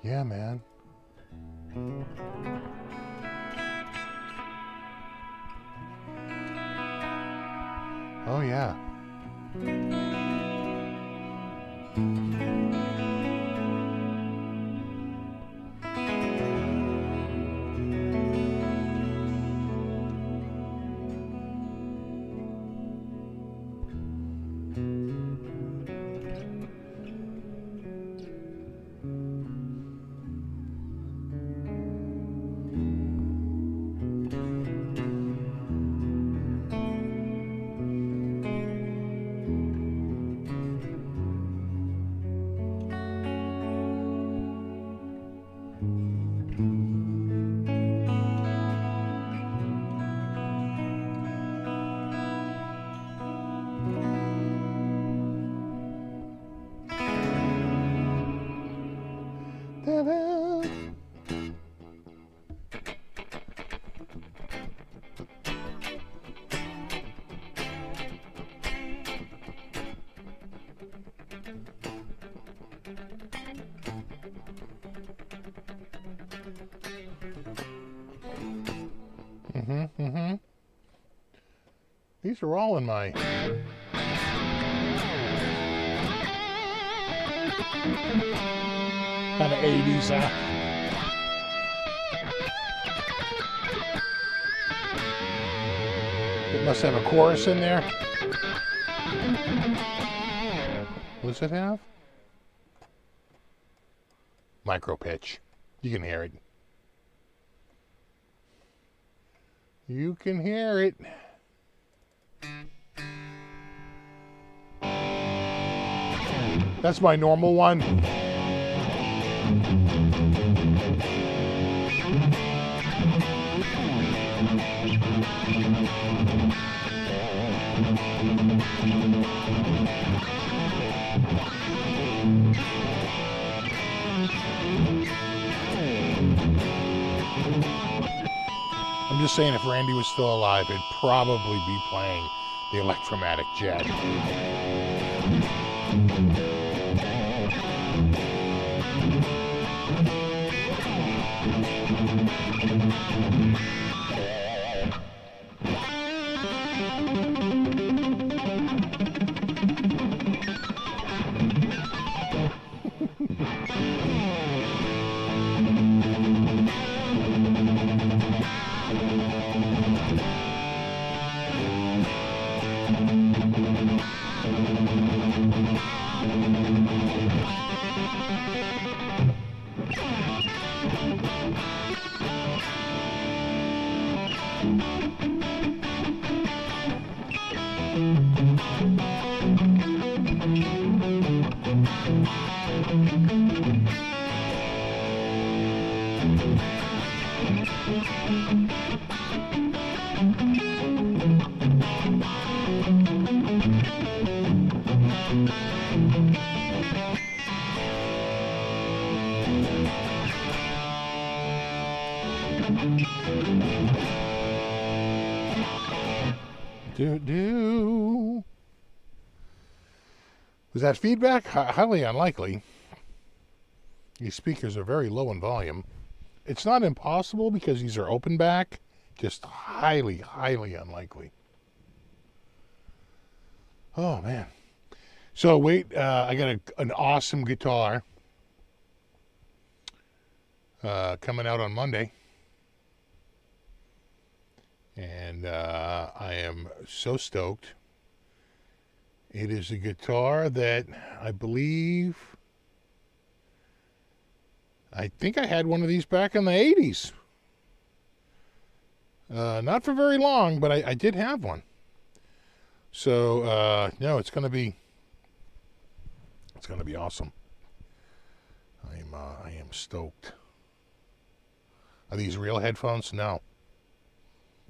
Yeah, man. Oh, yeah. These are all in my... kind of 80s, It must have a chorus in there. What does it have? Micro pitch. You can hear it. You can hear it. That's my normal one. I'm just saying, if Randy was still alive, he'd probably be playing the Electromatic Jet. Was that feedback? Highly unlikely. These speakers are very low in volume. It's not impossible because these are open back, just highly, highly unlikely. Oh, man. So, wait, I got an awesome guitar coming out on Monday. And I am so stoked. It is a guitar that I think I had one of these back in the 80s. Not for very long, but I did have one. So, no, it's going to be awesome. I am stoked. Are these real headphones? No.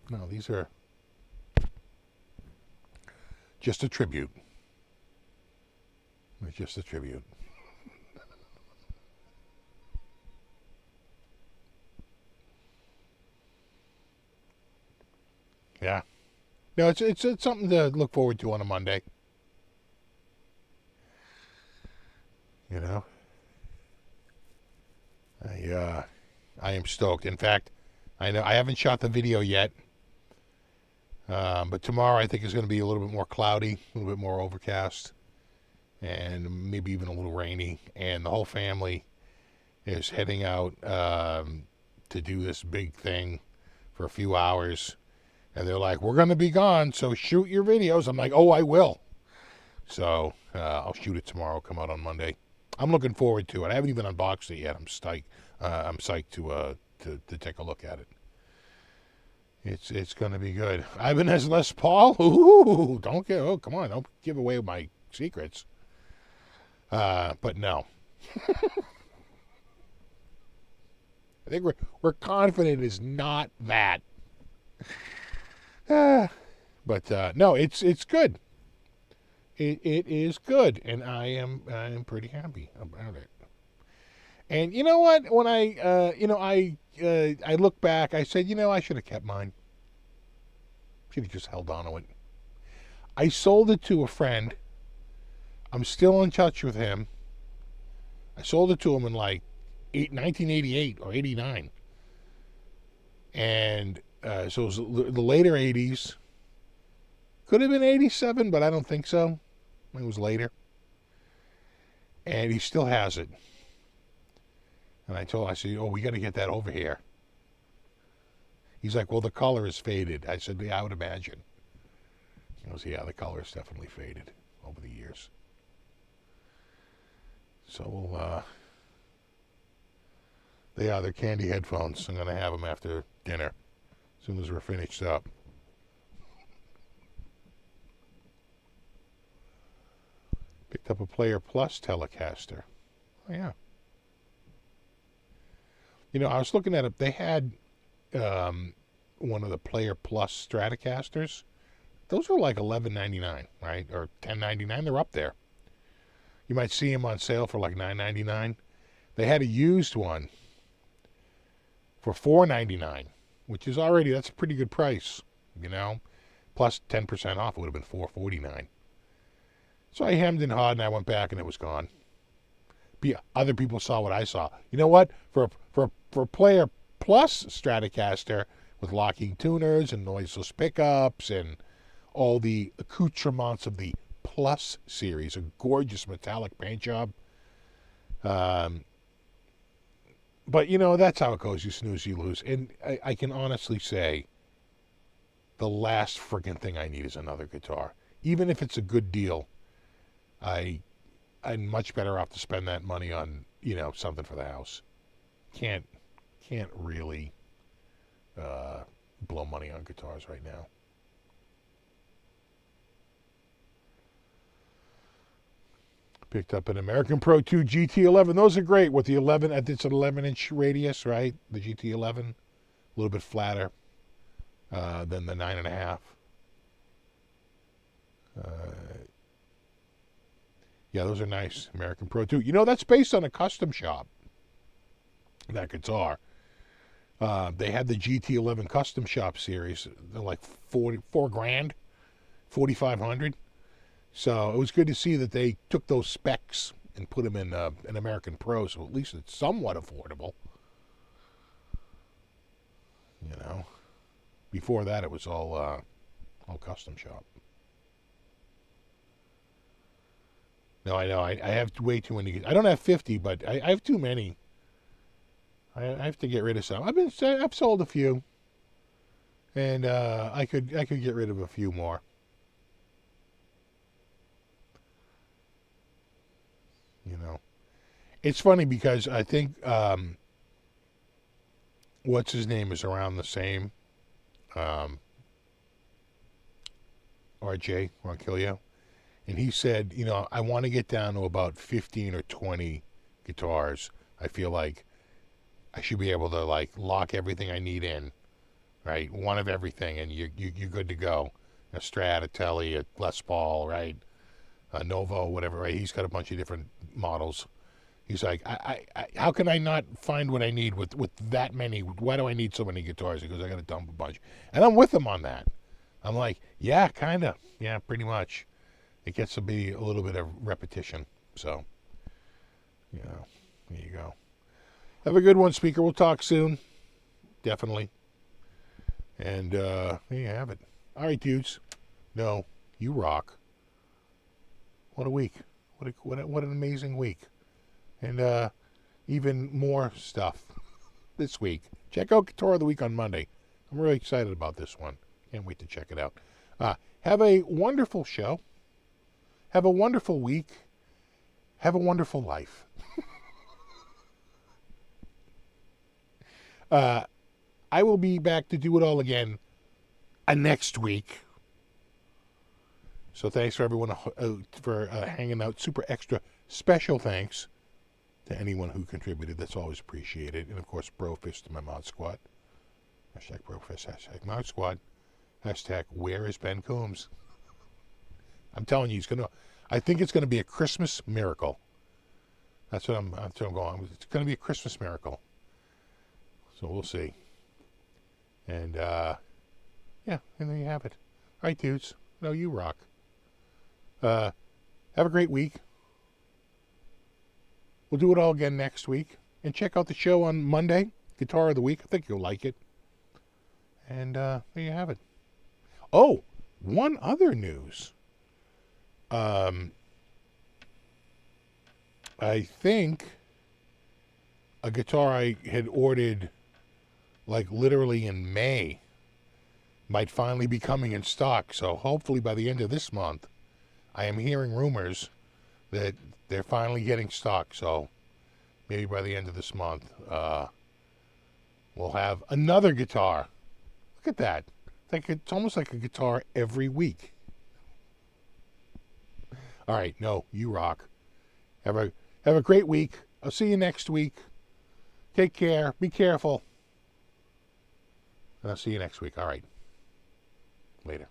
No, these are just a tribute. It's just a tribute. Yeah. No, it's something to look forward to on a Monday. You know? I am stoked. In fact, I know I haven't shot the video yet. But tomorrow I think is going to be a little bit more cloudy, a little bit more overcast, and maybe even a little rainy. And the whole family is heading out to do this big thing for a few hours. And they're like, we're going to be gone, so shoot your videos. I'm like, oh, I will. So I'll shoot it tomorrow, come out on Monday. I'm looking forward to it. I haven't even unboxed it yet. I'm psyched to take a look at it. It's going to be good. Ibanez Les Paul? Ooh, come on, don't give away my secrets. But no. I think we're confident it's not that. But no, it's good. It is good, and I am pretty happy about it. And you know what? When I look back, I said, I should have kept mine. Should have just held on to it. I sold it to a friend. I'm still in touch with him. I sold it to him in like 1988 or 89. And so it was the later 80s. Could have been 87, but I don't think so. It was later. And he still has it. And I said, we got to get that over here. He's like, well, the color is faded. I said, yeah, I would imagine. Yeah, the color's definitely faded over the years. So they're candy headphones. I'm gonna have them after dinner, as soon as we're finished up. Picked up a Player Plus Telecaster. Oh yeah. I was looking at it. They had one of the Player Plus Stratocasters. Those are like $11.99, right, or $10.99. They're up there. You might see them on sale for like $9.99. They had a used one for $4.99, which is that's a pretty good price, Plus 10% off, it would have been $4.49. So I hemmed and hawed, and I went back, and it was gone. Other people saw what I saw. You know what? For Player Plus Stratocaster with locking tuners and noiseless pickups and all the accoutrements of the Plus series, a gorgeous metallic paint job. But that's how it goes. You snooze, you lose. And I can honestly say, the last friggin' thing I need is another guitar. Even if it's a good deal, I'm much better off to spend that money on, something for the house. Can't really blow money on guitars right now. Picked up an American Pro 2 GT11. Those are great with the 11. It's an 11-inch radius, right? The GT11, a little bit flatter than the 9.5. Yeah, those are nice. American Pro 2. That's based on a custom shop. That guitar. They had the GT11 custom shop series. They're like $4,000, $4,500. So it was good to see that they took those specs and put them in an American Pro, so at least it's somewhat affordable. Before that, it was all custom shop. No, I know. I have way too many. I don't have 50, but I have too many. I have to get rid of some. I've sold a few, and I could get rid of a few more. It's funny because I think what's his name is around the same. RJ Ronquillo, and he said, I want to get down to about 15 or 20 guitars. I feel like I should be able to lock everything I need in, right? One of everything, and you're good to go. A Strat, a Tele, a Les Paul, right? A Novo, whatever, right? He's got a bunch of different models. He's like, I how can I not find what I need with that many? Why do I need so many guitars? He goes, I got to dump a bunch. And I'm with him on that. I'm like, yeah, kind of. Yeah, pretty much. It gets to be a little bit of repetition. So, there you go. Have a good one, Speaker. We'll talk soon. Definitely. And there you have it. All right, dudes. No, you rock. What a week. What an amazing week. And even more stuff this week. Check out Guitar of the Week on Monday. I'm really excited about this one. Can't wait to check it out. Have a wonderful show. Have a wonderful week. Have a wonderful life. I will be back to do it all again next week. So thanks for everyone for hanging out. Super extra special thanks to anyone who contributed. That's always appreciated. And of course, Brofist to my mod squad. Hashtag Brofist, hashtag mod squad. Hashtag where is Ben Coombs? I'm telling you, I think it's going to be a Christmas miracle. That's what I'm going. It's going to be a Christmas miracle. So we'll see. And and there you have it. All right, dudes. No, you rock. Have a great week. We'll do it all again next week. And check out the show on Monday, Guitar of the Week. I think you'll like it. And there you have it. Oh, one other news. I think a guitar I had ordered literally in May might finally be coming in stock. So hopefully by the end of this month, I am hearing rumors that they're finally getting stock. So maybe by the end of this month, we'll have another guitar. Look at that. It's almost like a guitar every week. All right, no, you rock. Have a great week. I'll see you next week. Take care. Be careful. And I'll see you next week. All right. Later.